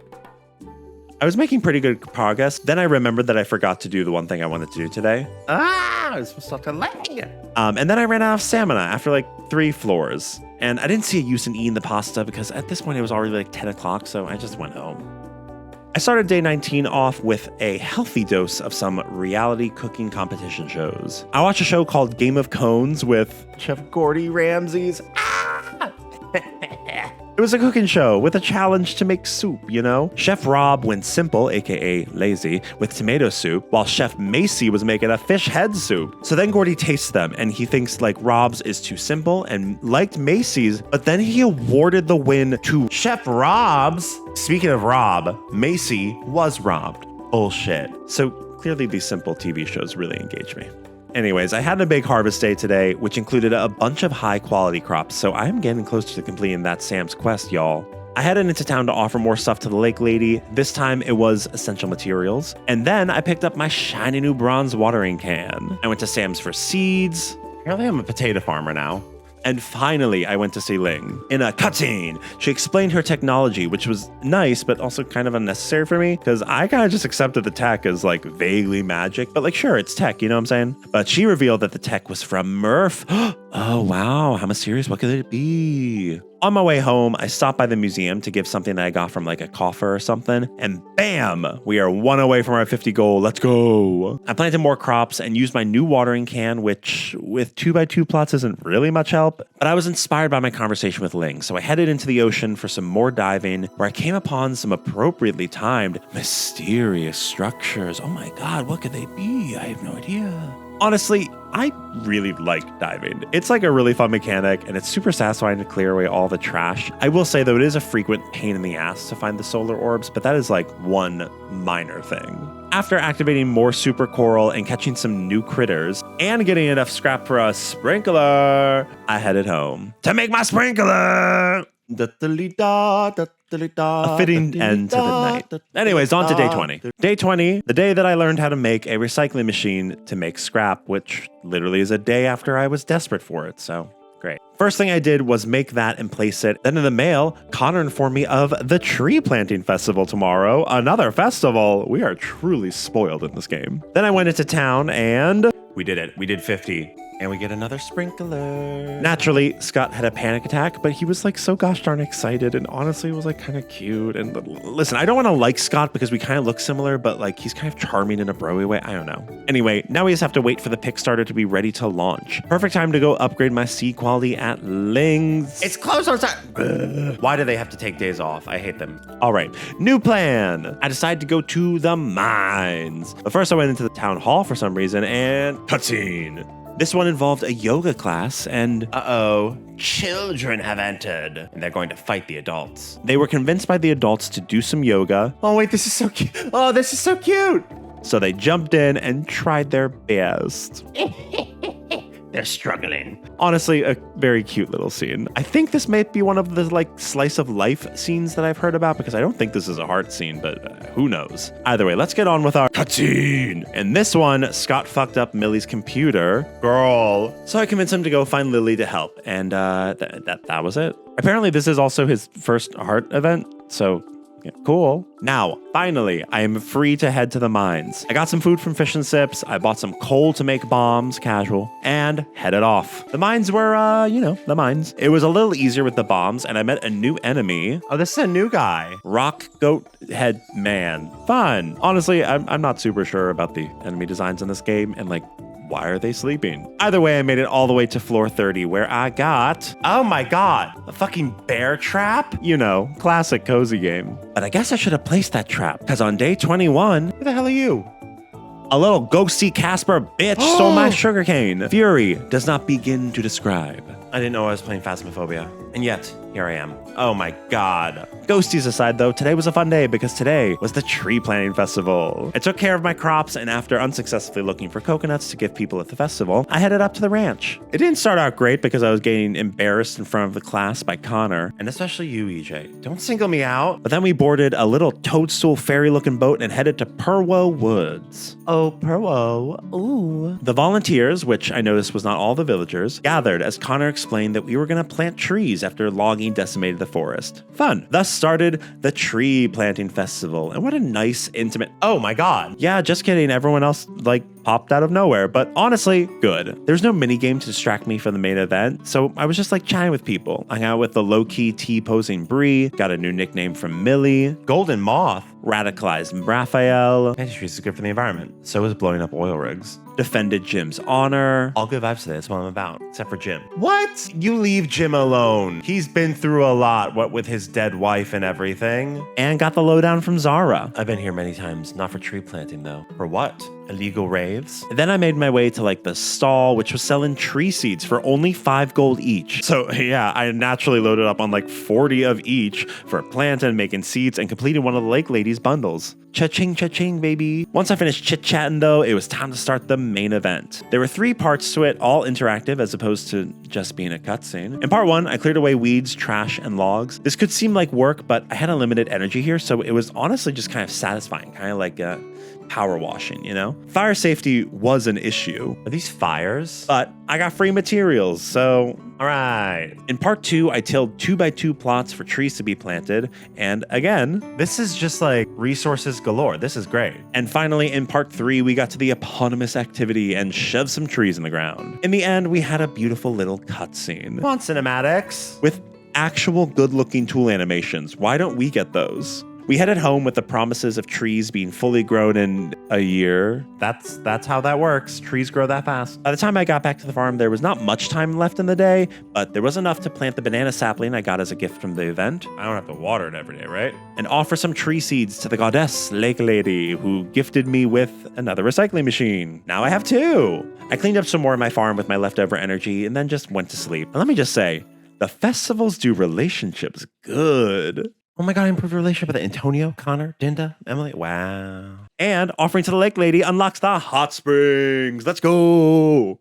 I was making pretty good progress. Then I remembered that I forgot to do the one thing I wanted to do today. I was supposed to talk to Lang. And then I ran out of stamina after like 3 floors. And I didn't see a use in eating the pasta because at this point it was already like 10 o'clock, so I just went home. I started day 19 off with a healthy dose of some reality cooking competition shows. I watched a show called Game of Cones with Chef Gordy Ramsay's. It was a cooking show with a challenge to make soup, you know? Chef Rob went simple, aka lazy, with tomato soup, while Chef Macy was making a fish head soup. So then Gordy tastes them, and he thinks like Rob's is too simple and liked Macy's, but then he awarded the win to Chef Rob's. Speaking of Rob, Macy was robbed. Bullshit. So clearly these simple TV shows really engage me. Anyways, I had a big harvest day today, which included a bunch of high quality crops, so I'm getting close to completing that Sam's quest, y'all. I headed into town to offer more stuff to the lake lady. This time it was essential materials. And then I picked up my shiny new bronze watering can. I went to Sam's for seeds. Apparently I'm a potato farmer now. And finally, I went to see Ling. In a cutscene, she explained her technology, which was nice, but also kind of unnecessary for me, because I kind of just accepted the tech as like vaguely magic, but like, sure, it's tech, you know what I'm saying? But she revealed that the tech was from Murph. Oh, wow, how mysterious, what could it be? On my way home, I stopped by the museum to give something that I got from like a coffer or something, and bam, we are 1 away from our 50 goal. Let's go. I planted more crops and used my new watering can, which with 2x2 plots isn't really much help, but I was inspired by my conversation with Ling, so I headed into the ocean for some more diving, where I came upon some appropriately timed, mysterious structures. Oh my god, what could they be? I have no idea. Honestly, I really like diving. It's like a really fun mechanic, and it's super satisfying to clear away all the trash. I will say, though, it is a frequent pain in the ass to find the solar orbs, but that is like one minor thing. After activating more super coral and catching some new critters, and getting enough scrap for a sprinkler, I headed home to make my sprinkler! A fitting end to the night. Anyways, on to day 20. Day 20, the day that I learned how to make a recycling machine to make scrap, which literally is a day after I was desperate for it, so great. First thing I did was make that and place it. Then in the mail, Connor informed me of the tree planting festival tomorrow. Another festival. We are truly spoiled in this game. Then I went into town and we did it. We did 50. And we get another sprinkler. Naturally, Scott had a panic attack, but he was like so gosh darn excited, and honestly it was like kind of cute. And listen, I don't want to like Scott because we kind of look similar, but like he's kind of charming in a broy way. I don't know. Anyway, now we just have to wait for the pick starter to be ready to launch. Perfect time to go upgrade my seed quality at Ling's. It's closed on time. Why do they have to take days off? I hate them. All right, new plan. I decided to go to the mines. But first I went into the town hall for some reason and cutscene. This one involved a yoga class, and children have entered, and they're going to fight the adults. They were convinced by the adults to do some yoga. Oh wait, this is so cute. Oh, this is so cute. So they jumped in and tried their best. They're struggling. Honestly, a very cute little scene. I think this might be one of the like slice of life scenes that I've heard about, because I don't think this is a heart scene, but who knows? Either way, let's get on with our cutscene. In this one, Scott fucked up Millie's computer. Girl. So I convinced him to go find Lily to help, and that was it. Apparently, this is also his first heart event, so yeah, cool. Now, finally, I am free to head to the mines. I got some food from Fish and Sips, I bought some coal to make bombs, casual, and headed off. The mines were, the mines. It was a little easier with the bombs, and I met a new enemy. Oh, this is a new guy. Rock Goat Head Man. Fun. Honestly, I'm not super sure about the enemy designs in this game, and like, why are they sleeping? Either way, I made it all the way to floor 30, where I got, oh my god, a fucking bear trap? You know, classic cozy game. But I guess I should have placed that trap, because on day 21, who the hell are you? A little ghosty Casper bitch stole my sugarcane. Fury does not begin to describe. I didn't know I was playing Phasmophobia, and yet, here I am. Oh my god. Ghosties aside though, today was a fun day because today was the tree planting festival. I took care of my crops, and after unsuccessfully looking for coconuts to give people at the festival, I headed up to the ranch. It didn't start out great because I was getting embarrassed in front of the class by Connor, and especially you, EJ. Don't single me out. But then we boarded a little toadstool ferry looking boat and headed to Purwo Woods. Oh, Purwo. Ooh. The volunteers, which I noticed was not all the villagers, gathered as Connor explained that we were going to plant trees after logging decimated the forest. Fun. Thus started the tree planting festival. And what a nice, intimate... Oh my god. Yeah, just kidding. Everyone else, like, popped out of nowhere. But honestly, good. There's no minigame to distract me from the main event, so I was just, like, chatting with people. I hung out with the low-key T-posing Bree, got a new nickname from Millie, Golden Moth, radicalized Raphael. Trees is good for the environment. So is blowing up oil rigs. Defended Jim's honor. All good vibes today. That's what I'm about. Except for Jim. What? You leave Jim alone. He's been through a lot, what with his dead wife and everything. And got the lowdown from Zara. I've been here many times. Not for tree planting, though. For what? Illegal raves? And then I made my way to like the stall, which was selling tree seeds for only 5 gold each. So yeah, I naturally loaded up on like 40 of each for planting, making seeds, and completed one of the lake ladies' bundles. Cha-ching, cha-ching, baby. Once I finished chit-chatting though, it was time to start the main event. There were 3 parts to it, all interactive as opposed to just being a cutscene. In part 1, I cleared away weeds, trash, and logs. This could seem like work, but I had unlimited energy here, so it was honestly just kind of satisfying, kind of like power washing, you know? Fire safety was an issue. Are these fires? But I got free materials, so all right. In part 2, I tilled 2x2 plots for trees to be planted. And again, this is just like resources galore. This is great. And finally, in part 3, we got to the eponymous activity and shoved some trees in the ground. In the end, we had a beautiful little cutscene. Come on, cinematics. With Actual good-looking tool animations. Why don't we get those? We headed home with the promises of trees being fully grown in a year. That's how that works. Trees grow that fast. By the time I got back to the farm, there was not much time left in the day, but there was enough to plant the banana sapling I got as a gift from the event. I don't have to water it every day, right? And offer some tree seeds to the goddess lake lady who gifted me with another recycling machine. Now I have 2. I cleaned up some more of my farm with my leftover energy and then just went to sleep. And let me just say, the festivals do relationships good. Oh my god, I improved relationship with Antonio, Connor, Dinda, Emily. Wow. And offering to the lake lady unlocks the hot springs. Let's go.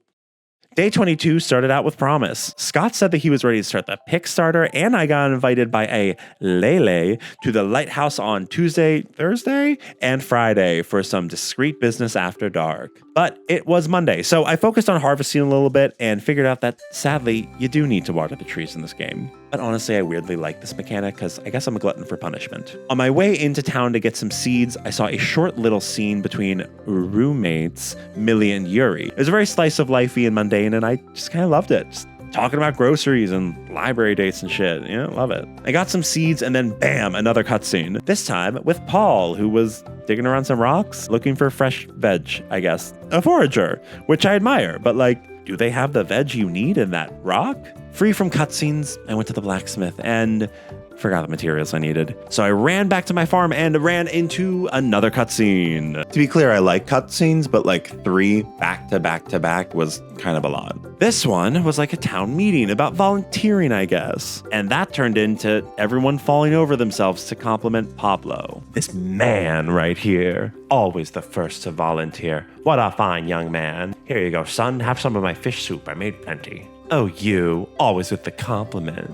Day 22 started out with promise. Scott said that he was ready to start the pick starter, and I got invited by a Lele to the lighthouse on Tuesday, Thursday, and Friday for some discreet business after dark. But it was Monday, so I focused on harvesting a little bit and figured out that, sadly, you do need to water the trees in this game. But honestly, I weirdly like this mechanic because I guess I'm a glutton for punishment. On my way into town to get some seeds, I saw a short little scene between roommates Millie and Yuri. It was a very slice of lifey and mundane, and I just kind of loved it. Just talking about groceries and library dates and shit. Yeah, love it. I got some seeds and then bam, another cutscene. This time with Paul, who was digging around some rocks, looking for fresh veg, I guess. A forager, which I admire, but like, do they have the veg you need in that rock? Free from cutscenes, I went to the blacksmith and forgot the materials I needed. So I ran back to my farm and ran into another cutscene. To be clear, I like cutscenes, but like 3 back to back to back was kind of a lot. This one was like a town meeting about volunteering, I guess. And that turned into everyone falling over themselves to compliment Pablo. This man right here, always the first to volunteer. What a fine young man. Here you go, son. Have some of my fish soup. I made plenty. Oh, you, always with the compliment.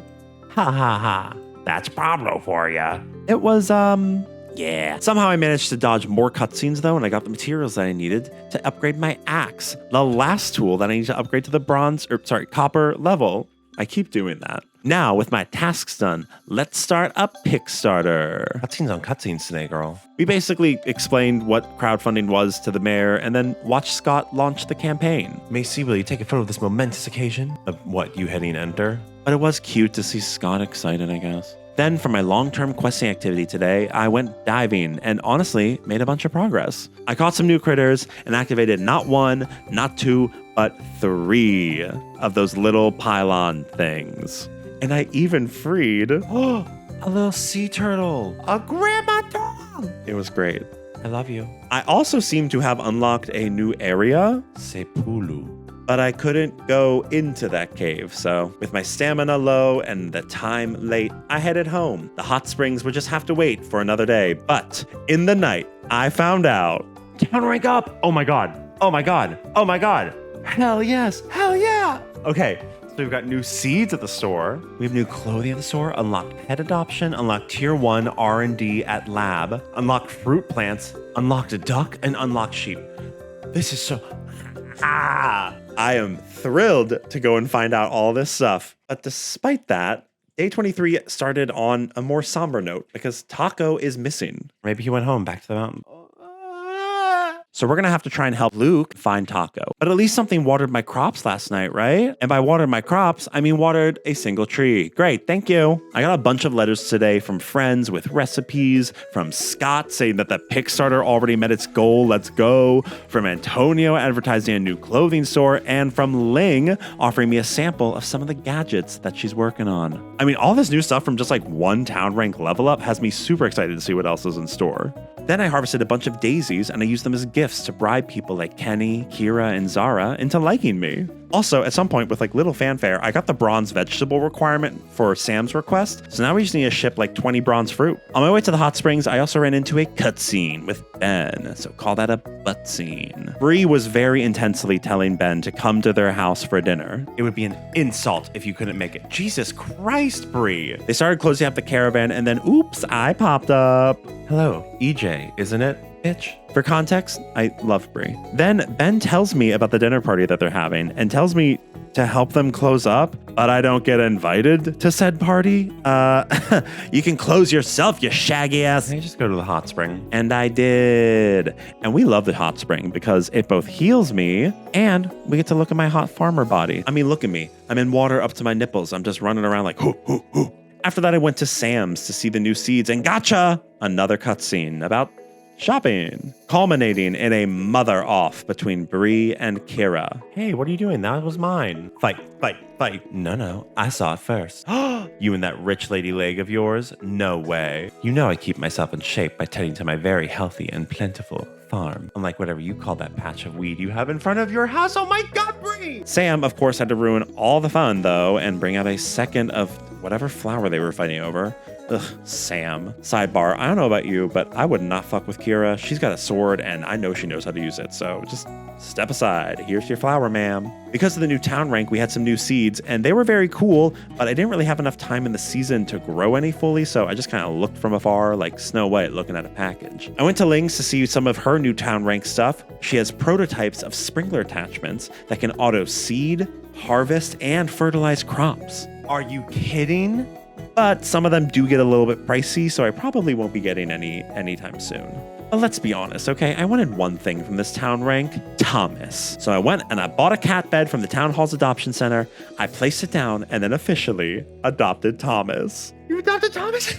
Ha ha ha. That's Pablo for ya. It was, yeah. Somehow I managed to dodge more cutscenes though, and I got the materials that I needed to upgrade my axe. The last tool that I need to upgrade to the copper level. I keep doing that. Now, with my tasks done, let's start a pick starter. Cutscenes on cutscenes today, girl. We basically explained what crowdfunding was to the mayor and then watched Scott launch the campaign. Macy, will you take a photo of this momentous occasion? Of what, you hitting enter? But it was cute to see Scott excited, I guess. Then for my long-term questing activity today, I went diving and honestly made a bunch of progress. I caught some new critters and activated not 1, not 2, but 3 of those little pylon things. And I even freed a little sea turtle, a grandma dog. It was great. I love you. I also seem to have unlocked a new area, Sepulu. But I couldn't go into that cave, so with my stamina low and the time late, I headed home. The hot springs would just have to wait for another day, but in the night, I found out. Town rank up! Oh my god! Oh my god! Oh my god! Hell yes! Hell yeah! Okay, so we've got new seeds at the store. We have new clothing at the store, unlocked pet adoption, unlocked tier 1 R&D at lab, unlocked fruit plants, unlocked a duck, and unlocked sheep. This is so... I am thrilled to go and find out all this stuff. But despite that, day 23 started on a more somber note because Taco is missing. Maybe he went home back to the mountain. So we're going to have to try and help Luke find Taco. But at least something watered my crops last night, right? And by watered my crops, I mean watered a single tree. Great, thank you. I got a bunch of letters today from friends with recipes, from Scott saying that the Pickstarter already met its goal, let's go, from Antonio advertising a new clothing store, and from Ling offering me a sample of some of the gadgets that she's working on. I mean, all this new stuff from just like one town rank level up has me super excited to see what else is in store. Then I harvested a bunch of daisies and I used them as gifts to bribe people like Kenny, Kira, and Zara into liking me. Also, at some point with like little fanfare, I got the bronze vegetable requirement for Sam's request, so now we just need to ship like 20 bronze fruit. On my way to the hot springs, I also ran into a cutscene with Ben, so call that a butt scene. Bree was very intensely telling Ben to come to their house for dinner. It would be an insult if you couldn't make it. Jesus Christ, Bree. They started closing up the caravan and then oops, I popped up. Hello, EJ, isn't it? bitch. For context, I love Brie. Then Ben tells me about the dinner party that they're having and tells me to help them close up, but I don't get invited to said party. You can close yourself, you shaggy ass. Can you just go to the hot spring? And I did. And we love the hot spring because it both heals me and we get to look at my hot farmer body. I mean, look at me. I'm in water up to my nipples. I'm just running around like, hoo, hoo, hoo. After that, I went to Sam's to see the new seeds and gotcha! Another cutscene about shopping, culminating in a mother off between Bree and Kira. Hey, what are you doing? That was mine. Fight, fight, fight. No, I saw it first. You and that rich lady leg of yours? No way. You know I keep myself in shape by tending to my very healthy and plentiful farm. Unlike whatever you call that patch of weed you have in front of your house. Oh my God, Bree! Sam, of course, had to ruin all the fun, though, and bring out a second of whatever flower they were fighting over. Ugh, Sam. Sidebar, I don't know about you, but I would not fuck with Kira. She's got a sword, and I know she knows how to use it, so just step aside. Here's your flower, ma'am. Because of the new town rank, we had some new seeds, and they were very cool, but I didn't really have enough time in the season to grow any fully, so I just kind of looked from afar like Snow White looking at a package. I went to Ling's to see some of her new town rank stuff. She has prototypes of sprinkler attachments that can auto seed, harvest, and fertilize crops. Are you kidding? But some of them do get a little bit pricey, so I probably won't be getting any anytime soon. But let's be honest, okay? I wanted one thing from this town rank, Thomas. So I went and I bought a cat bed from the town hall's adoption center. I placed it down and then officially adopted Thomas. You adopted Thomas?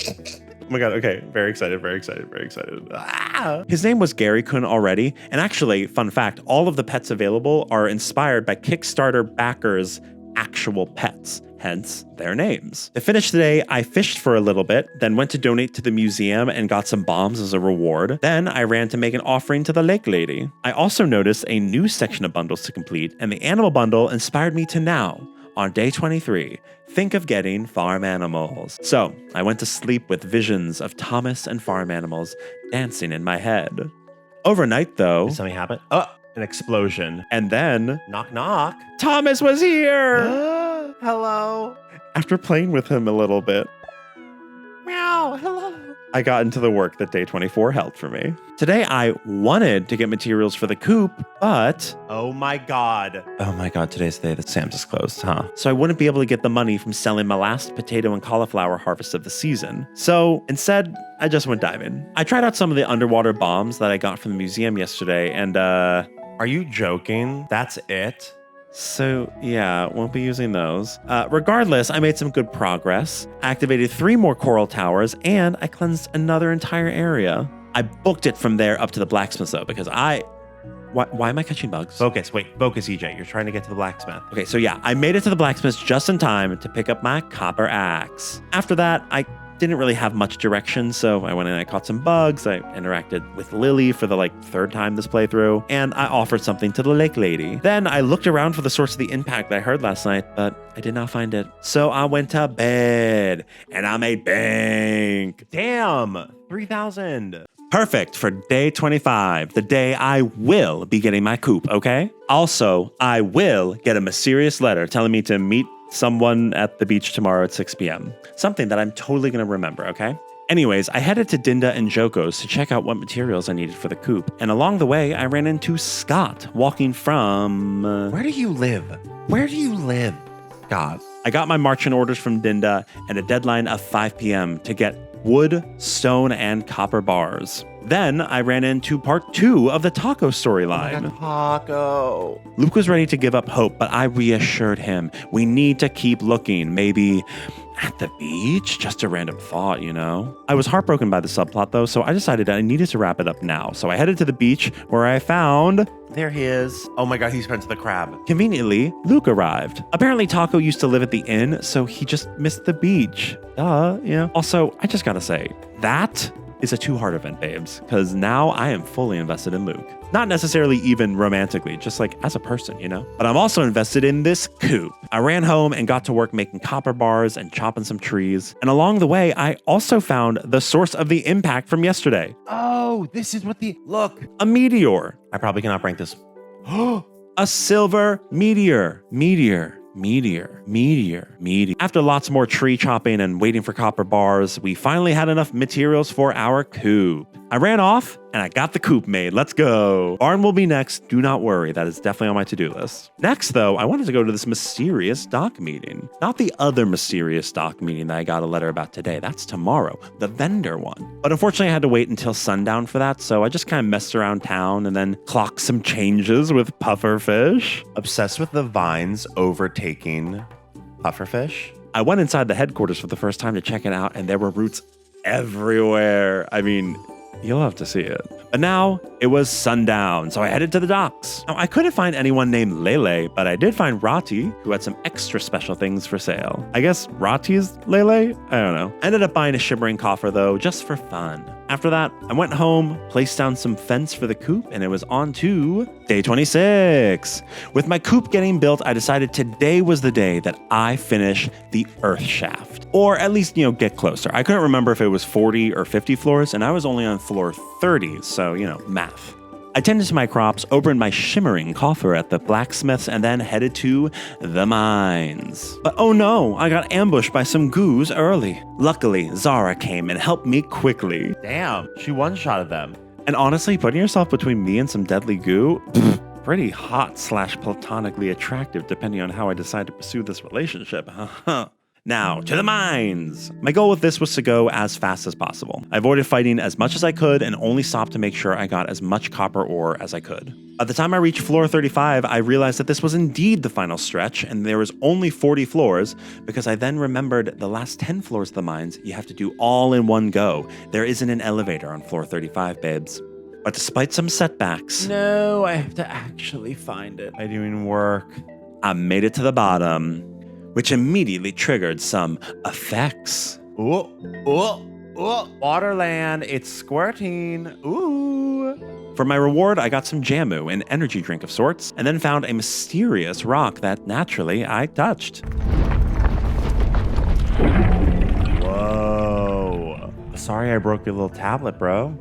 Oh my God, okay, very excited, very excited, very excited. Ah! His name was Gary-kun already, and actually, fun fact, all of the pets available are inspired by Kickstarter backers' actual pets. Hence their names. To finish the day, I fished for a little bit, then went to donate to the museum and got some bombs as a reward. Then I ran to make an offering to the lake lady. I also noticed a new section of bundles to complete, and the animal bundle inspired me to now, on day 23, think of getting farm animals. So I went to sleep with visions of Thomas and farm animals dancing in my head. Overnight, though, Did something happen? Oh, an explosion. and then Knock, knock. Thomas was here! Hello. After playing with him a little bit, Meow, hello. I got into the work that day 24 held for me. Today, I wanted to get materials for the coop, but Oh my God. Oh my God, today's the day that Sam's is closed, huh? so I wouldn't be able to get the money from selling my last potato and cauliflower harvest of the season. So instead, I just went diving. I tried out some of the underwater bombs that I got from the museum yesterday, and Are you joking? That's it? so yeah, won't be using those. Regardless, I made some good progress. I activated 3 more coral towers, and I cleansed another entire area. I booked it from there up to the blacksmith though, because why am I catching bugs? Focus, EJ. You're trying to get to the blacksmith. Okay, so yeah, I made it to the blacksmith just in time to pick up my copper axe. After that, I didn't really have much direction, so I went and I caught some bugs. I interacted with Lily for the 3rd time this playthrough, and I offered something to the lake lady. Then I looked around for the source of the impact that I heard last night, but I did not find it. So I went to bed, and I made bank. Damn, 3,000. Perfect for day 25, the day I will be getting my coop, okay? Also, I will get a mysterious letter telling me to meet someone at the beach tomorrow at 6 p.m. Something that I'm totally going to remember, okay? Anyways, I headed to Dinda and Joko's to check out what materials I needed for the coop. And along the way, I ran into Scott walking from... Where do you live? God. I got my marching orders from Dinda and a deadline of 5 p.m. to get wood, stone, and copper bars. Then I ran into part 2 of the taco storyline. Taco. Luke was ready to give up hope, but I reassured him we need to keep looking. Maybe at the beach? Just a random thought, you know? I was heartbroken by the subplot though, so I decided I needed to wrap it up now. So I headed to the beach where I found... There he is. Oh my God, he's friends with the crab. Conveniently, Luke arrived. Apparently Taco used to live at the inn, so he just missed the beach. Yeah. Also, I just gotta say, that is a 2-heart event, babes, because now I am fully invested in Luke. Not necessarily even romantically, just as a person, you know? But I'm also invested in this coop. I ran home and got to work making copper bars and chopping some trees. And along the way, I also found the source of the impact from yesterday. Oh, this is what look. A meteor. I probably cannot prank this. A silver meteor. Meteor. After lots more tree chopping and waiting for copper bars, we finally had enough materials for our coop. I ran off and I got the coop made. Let's go. Barn will be next. Do not worry. That is definitely on my to-do list. Next, though, I wanted to go to this mysterious dock meeting. Not the other mysterious dock meeting that I got a letter about today. That's tomorrow, the vendor one. But unfortunately, I had to wait until sundown for that, so I just kind of messed around town and then clocked some changes with pufferfish. Obsessed with the vines overtaking pufferfish. I went inside the headquarters for the first time to check it out, and there were roots everywhere. I mean, you'll have to see it. But now it was sundown, so I headed to the docks. Now, I couldn't find anyone named Lele, but I did find Rati, who had some extra special things for sale. I guess Rati's Lele? I don't know. Ended up buying a shimmering coffer, though, just for fun. After that, I went home, placed down some fence for the coop, and it was on to day 26. With my coop getting built, I decided today was the day that I finish the earth shaft. Or at least, get closer. I couldn't remember if it was 40 or 50 floors, and I was only on floor 30, so, math. I tended to my crops, opened my shimmering coffer at the blacksmith's, and then headed to the mines. But oh no, I got ambushed by some goos early. Luckily, Zara came and helped me quickly. Damn, she one-shotted them. And honestly, putting yourself between me and some deadly goo, pretty hot / platonically attractive, depending on how I decide to pursue this relationship. Now, to the mines! My goal with this was to go as fast as possible. I avoided fighting as much as I could and only stopped to make sure I got as much copper ore as I could. By the time I reached floor 35, I realized that this was indeed the final stretch, and there was only 40 floors, because I then remembered the last 10 floors of the mines you have to do all in one go. There isn't an elevator on floor 35, babes. But despite some setbacks... No, I have to actually find it by doing work. I made it to the bottom, which immediately triggered some effects. Ooh, Waterland, it's squirting. Ooh. For my reward, I got some Jamu, an energy drink of sorts, and then found a mysterious rock that naturally I touched. Whoa. Sorry I broke your little tablet, bro.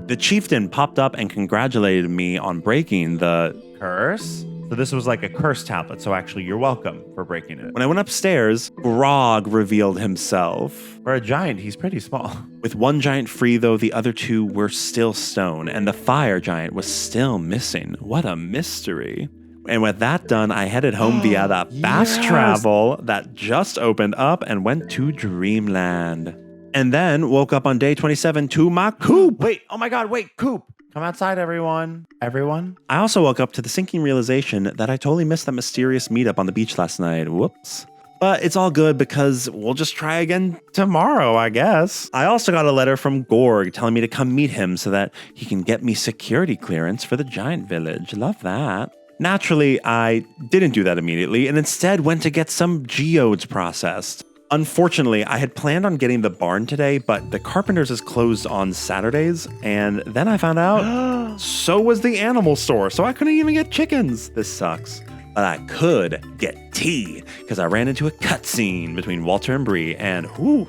The chieftain popped up and congratulated me on breaking the Curse? So this was like a curse tablet, so actually you're welcome for breaking it. When I went upstairs, Grog revealed himself. For a giant, he's pretty small. With one giant free, though, the other two were still stone, and the fire giant was still missing. What a mystery. And with that done, I headed home via the fast travel that just opened up and went to Dreamland. And then woke up on day 27 to my coop. Wait, oh my god, wait, coop. Come outside, everyone. Everyone? I also woke up to the sinking realization that I totally missed that mysterious meetup on the beach last night. Whoops. But it's all good because we'll just try again tomorrow, I guess. I also got a letter from Gorg telling me to come meet him so that he can get me security clearance for the giant village. Love that. Naturally, I didn't do that immediately and instead went to get some geodes processed. Unfortunately, I had planned on getting the barn today, but the Carpenter's is closed on Saturdays, and then I found out so was the animal store, so I couldn't even get chickens. This sucks. But I could get tea, because I ran into a cutscene between Walter and Bree, and whoo,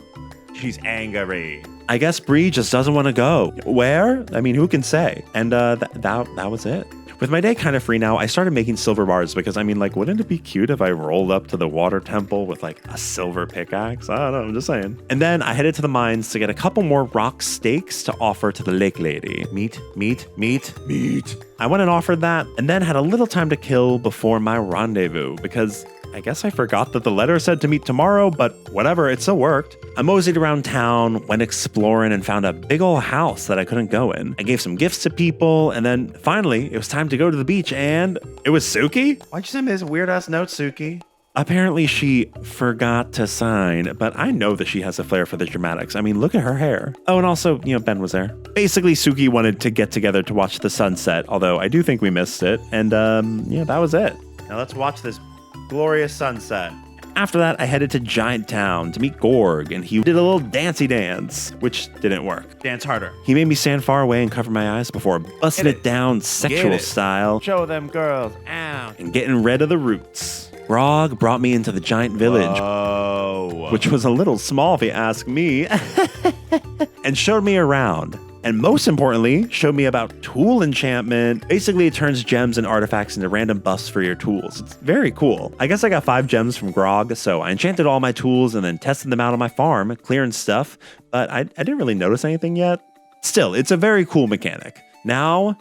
she's angry. I guess Bree just doesn't want to go. Where? I mean, who can say? And that was it. With my day kind of free now, I started making silver bars because, wouldn't it be cute if I rolled up to the water temple with, a silver pickaxe? I don't know, I'm just saying. And then I headed to the mines to get a couple more rock steaks to offer to the lake lady. Meat. I went and offered that, and then had a little time to kill before my rendezvous, because I guess I forgot that the letter said to meet tomorrow, but whatever, it still worked. I moseyed around town, went exploring, and found a big old house that I couldn't go in. I gave some gifts to people, and then finally, it was time to go to the beach, and it was Suki? Why'd you send me this weird-ass note, Suki? Apparently she forgot to sign, but I know that she has a flair for the dramatics. Look at her hair. Oh, and also, Ben was there. Basically, Suki wanted to get together to watch the sunset, although I do think we missed it, and that was it. Now let's watch this glorious sunset. After that, I headed to Giant Town to meet Gorg, and he did a little dancey dance, which didn't work. Dance harder. He made me stand far away and cover my eyes before busting it down sexual style. Show them girls. Ow. And getting rid of the roots. Grog brought me into the giant village, which was a little small if you ask me, and showed me around. And most importantly, showed me about tool enchantment. Basically, it turns gems and artifacts into random buffs for your tools. It's very cool. I guess I got 5 gems from Grog, so I enchanted all my tools and then tested them out on my farm, clearing stuff, but I didn't really notice anything yet. Still, it's a very cool mechanic. Now,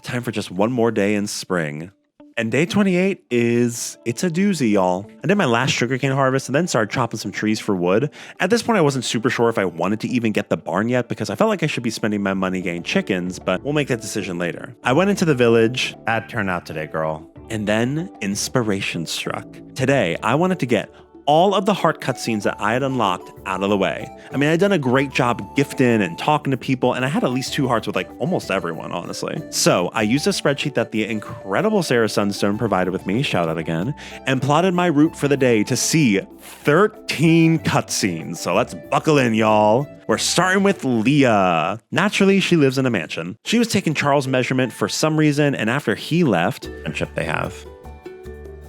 time for just one more day in spring. And day 28 it's a doozy, y'all. I did my last sugarcane harvest and then started chopping some trees for wood. At this point, I wasn't super sure if I wanted to even get the barn yet because I felt like I should be spending my money getting chickens, but we'll make that decision later. I went into the village. Bad turnout today, girl. And then inspiration struck. Today, I wanted to get all of the heart cutscenes that I had unlocked out of the way. I mean, I'd done a great job gifting and talking to people, and I had at least 2 hearts with like almost everyone, honestly. So I used a spreadsheet that the incredible Sarah Sunstone provided with me, shout out again, and plotted my route for the day to see 13 cutscenes. So let's buckle in, y'all. We're starting with Leah. Naturally, she lives in a mansion. She was taking Charles' measurement for some reason, and after he left, Friendship they have.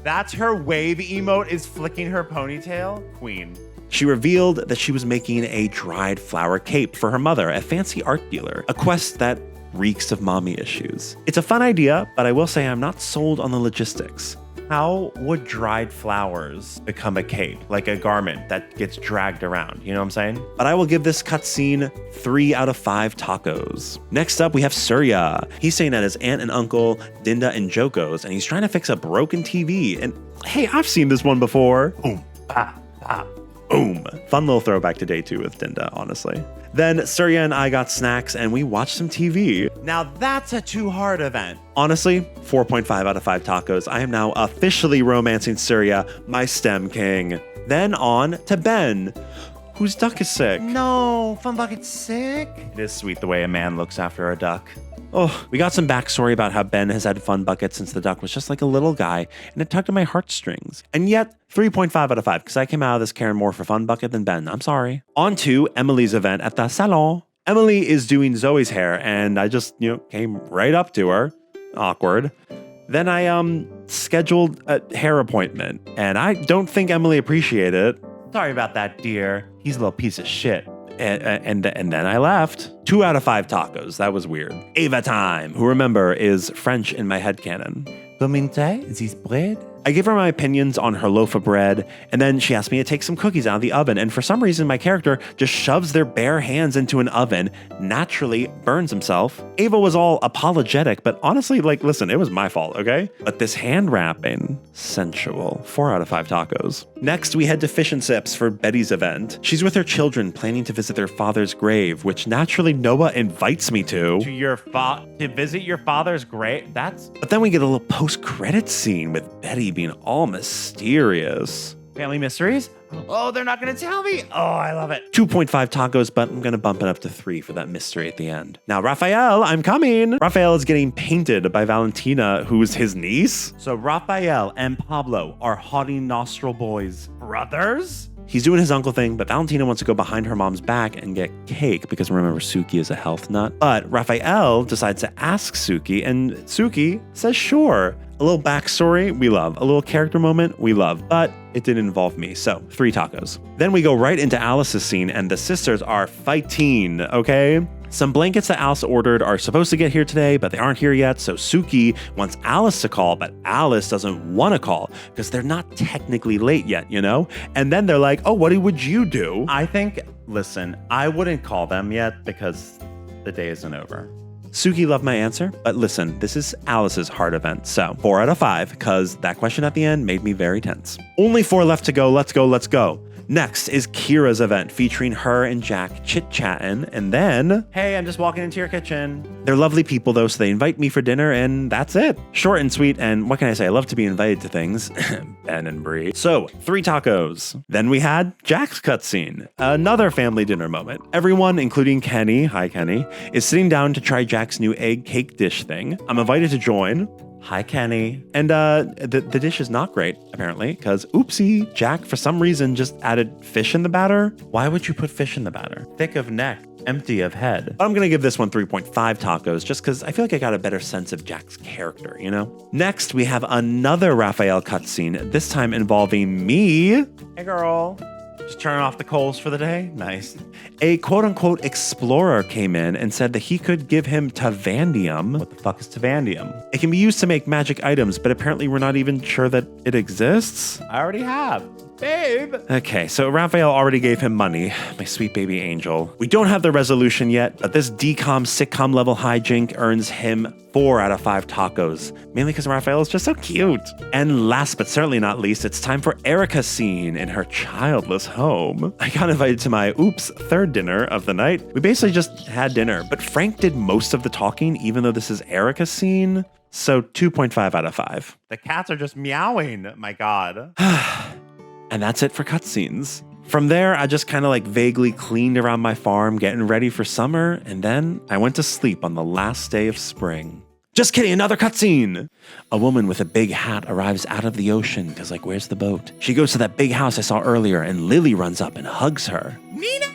That's her wave emote is flicking her ponytail? Queen. she revealed that she was making a dried flower cape for her mother, a fancy art dealer, a quest that reeks of mommy issues. It's a fun idea, but I will say I'm not sold on the logistics. How would dried flowers become a cape, like a garment that gets dragged around? You know what I'm saying? But I will give this cutscene 3 out of 5 tacos. Next up, we have Surya. He's staying at his aunt and uncle, Dinda and Joko's, and he's trying to fix a broken TV. And hey, I've seen this one before. Boom, ah, ah, boom. Fun little throwback to day 2 with Dinda, honestly. Then Surya and I got snacks and we watched some TV. Now that's a too hard event. Honestly, 4.5 out of 5 tacos. I am now officially romancing Surya, my STEM king. Then on to Ben, whose duck is sick. No, Fun Bucket's sick. It is sweet the way a man looks after a duck. Oh, we got some backstory about how Ben has had Fun Bucket since the duck was just like a little guy, and it tugged at my heartstrings. And yet, 3.5 out of 5, because I came out of this caring more for Fun Bucket than Ben. I'm sorry. On to Emily's event at the salon. Emily is doing Zoe's hair, and I just, came right up to her. Awkward. Then I, scheduled a hair appointment, and I don't think Emily appreciated it. Sorry about that, dear. He's a little piece of shit. And then I left. 2 out of 5 tacos. That was weird. Ava time, who remember is French in my headcanon. Commentez this bread? I gave her my opinions on her loaf of bread, and then she asked me to take some cookies out of the oven, and for some reason my character just shoves their bare hands into an oven, naturally burns himself. Ava was all apologetic, but honestly, listen, it was my fault, okay? But this hand wrapping, sensual. 4 out of 5 tacos. Next, we head to Fish and Sips for Betty's event. She's with her children planning to visit their father's grave, which naturally Noah invites me to. To visit your father's grave? But then we get a little post-credits scene with Betty being all mysterious. Family mysteries? Oh, they're not gonna tell me. Oh, I love it. 2.5 tacos, but I'm gonna bump it up to 3 for that mystery at the end. Now, Raphael, I'm coming. Raphael is getting painted by Valentina, who's his niece. So Raphael and Pablo are haughty nostril boys. Brothers? He's doing his uncle thing, but Valentina wants to go behind her mom's back and get cake because remember, Suki is a health nut. But Raphael decides to ask Suki, and Suki says sure. A little backstory, we love. A little character moment, we love. But it didn't involve me, so 3 tacos. Then we go right into Alice's scene, and the sisters are fighting, okay? Some blankets that Alice ordered are supposed to get here today, but they aren't here yet, so Suki wants Alice to call, but Alice doesn't want to call because they're not technically late yet, And then they're like, oh, what would you do? Listen, I wouldn't call them yet because the day isn't over. Suki loved my answer, but listen, this is Alice's heart event, so 4 out of 5, because that question at the end made me very tense. Only 4 left to go, let's go, let's go. Next is Kira's event featuring her and Jack chit-chatting, and then... Hey, I'm just walking into your kitchen. They're lovely people though, so they invite me for dinner, and that's it. Short and sweet, and what can I say? I love to be invited to things. Ben and Bree. So, 3 tacos. Then we had Jack's cutscene. Another family dinner moment. Everyone, including Kenny, hi Kenny, is sitting down to try Jack's new egg cake dish thing. I'm invited to join. Hi, Kenny. And the dish is not great, apparently, because oopsie, Jack, for some reason, just added fish in the batter. Why would you put fish in the batter? Thick of neck, empty of head. But I'm going to give this one 3.5 tacos, just because I feel like I got a better sense of Jack's character, Next, we have another Raphael cutscene, this time involving me. Hey, girl. Just turn off the coals for the day? Nice. A quote-unquote explorer came in and said that he could give him Tavandium. What the fuck is Tavandium? It can be used to make magic items, but apparently we're not even sure that it exists. I already have. Babe! Okay, so Raphael already gave him money, my sweet baby angel. We don't have the resolution yet, but this decom sitcom level hijink earns him 4 out of 5 tacos, mainly because Raphael is just so cute. And last but certainly not least, it's time for Erica's scene in her childless home. I got invited to my, third dinner of the night. We basically just had dinner, but Frank did most of the talking, even though this is Erica's scene. So 2.5 out of 5. The cats are just meowing, my god. And that's it for cutscenes. From there, I just kind of like vaguely cleaned around my farm, getting ready for summer, and then I went to sleep on the last day of spring. Just kidding, another cutscene! A woman with a big hat arrives out of the ocean, because like, where's the boat? She goes to that big house I saw earlier, and Lily runs up and hugs her. Nina!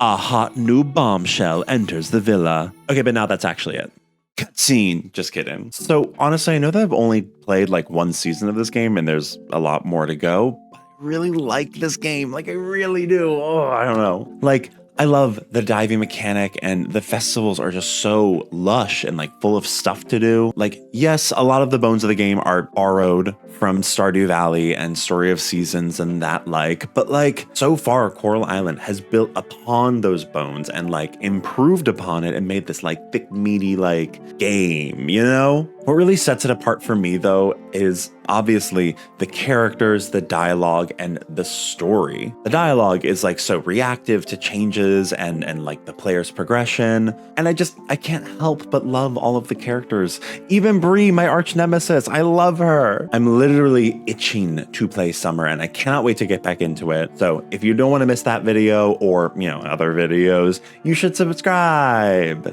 A hot new bombshell enters the villa. Okay, but now that's actually it. Cutscene. Just kidding. So honestly, I know that I've only played like one season of this game, and there's a lot more to go. Really like this game. Like, I really do. Oh, I don't know. Like, I love the diving mechanic, and the festivals are just so lush and like full of stuff to do. Like, yes, a lot of the bones of the game are borrowed from Stardew Valley and Story of Seasons and that like, but like so far Coral Island has built upon those bones and like improved upon it and made this like thick, meaty like game, you know? What really sets it apart for me though is obviously the characters, the dialogue, and the story. The dialogue is like so reactive to changes and like the player's progression. And I can't help but love all of the characters. Even Bree, my arch nemesis, I love her. I'm literally itching to play Summer and I cannot wait to get back into it. So if you don't want to miss that video or, you know, other videos, you should subscribe.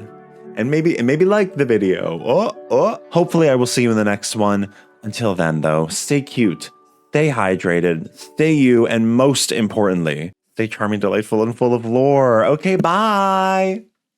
And maybe like the video. Hopefully I will see you in the next one. Until then, though, stay cute, stay hydrated, stay you, and most importantly, stay charming, delightful, and full of lore. Okay, bye!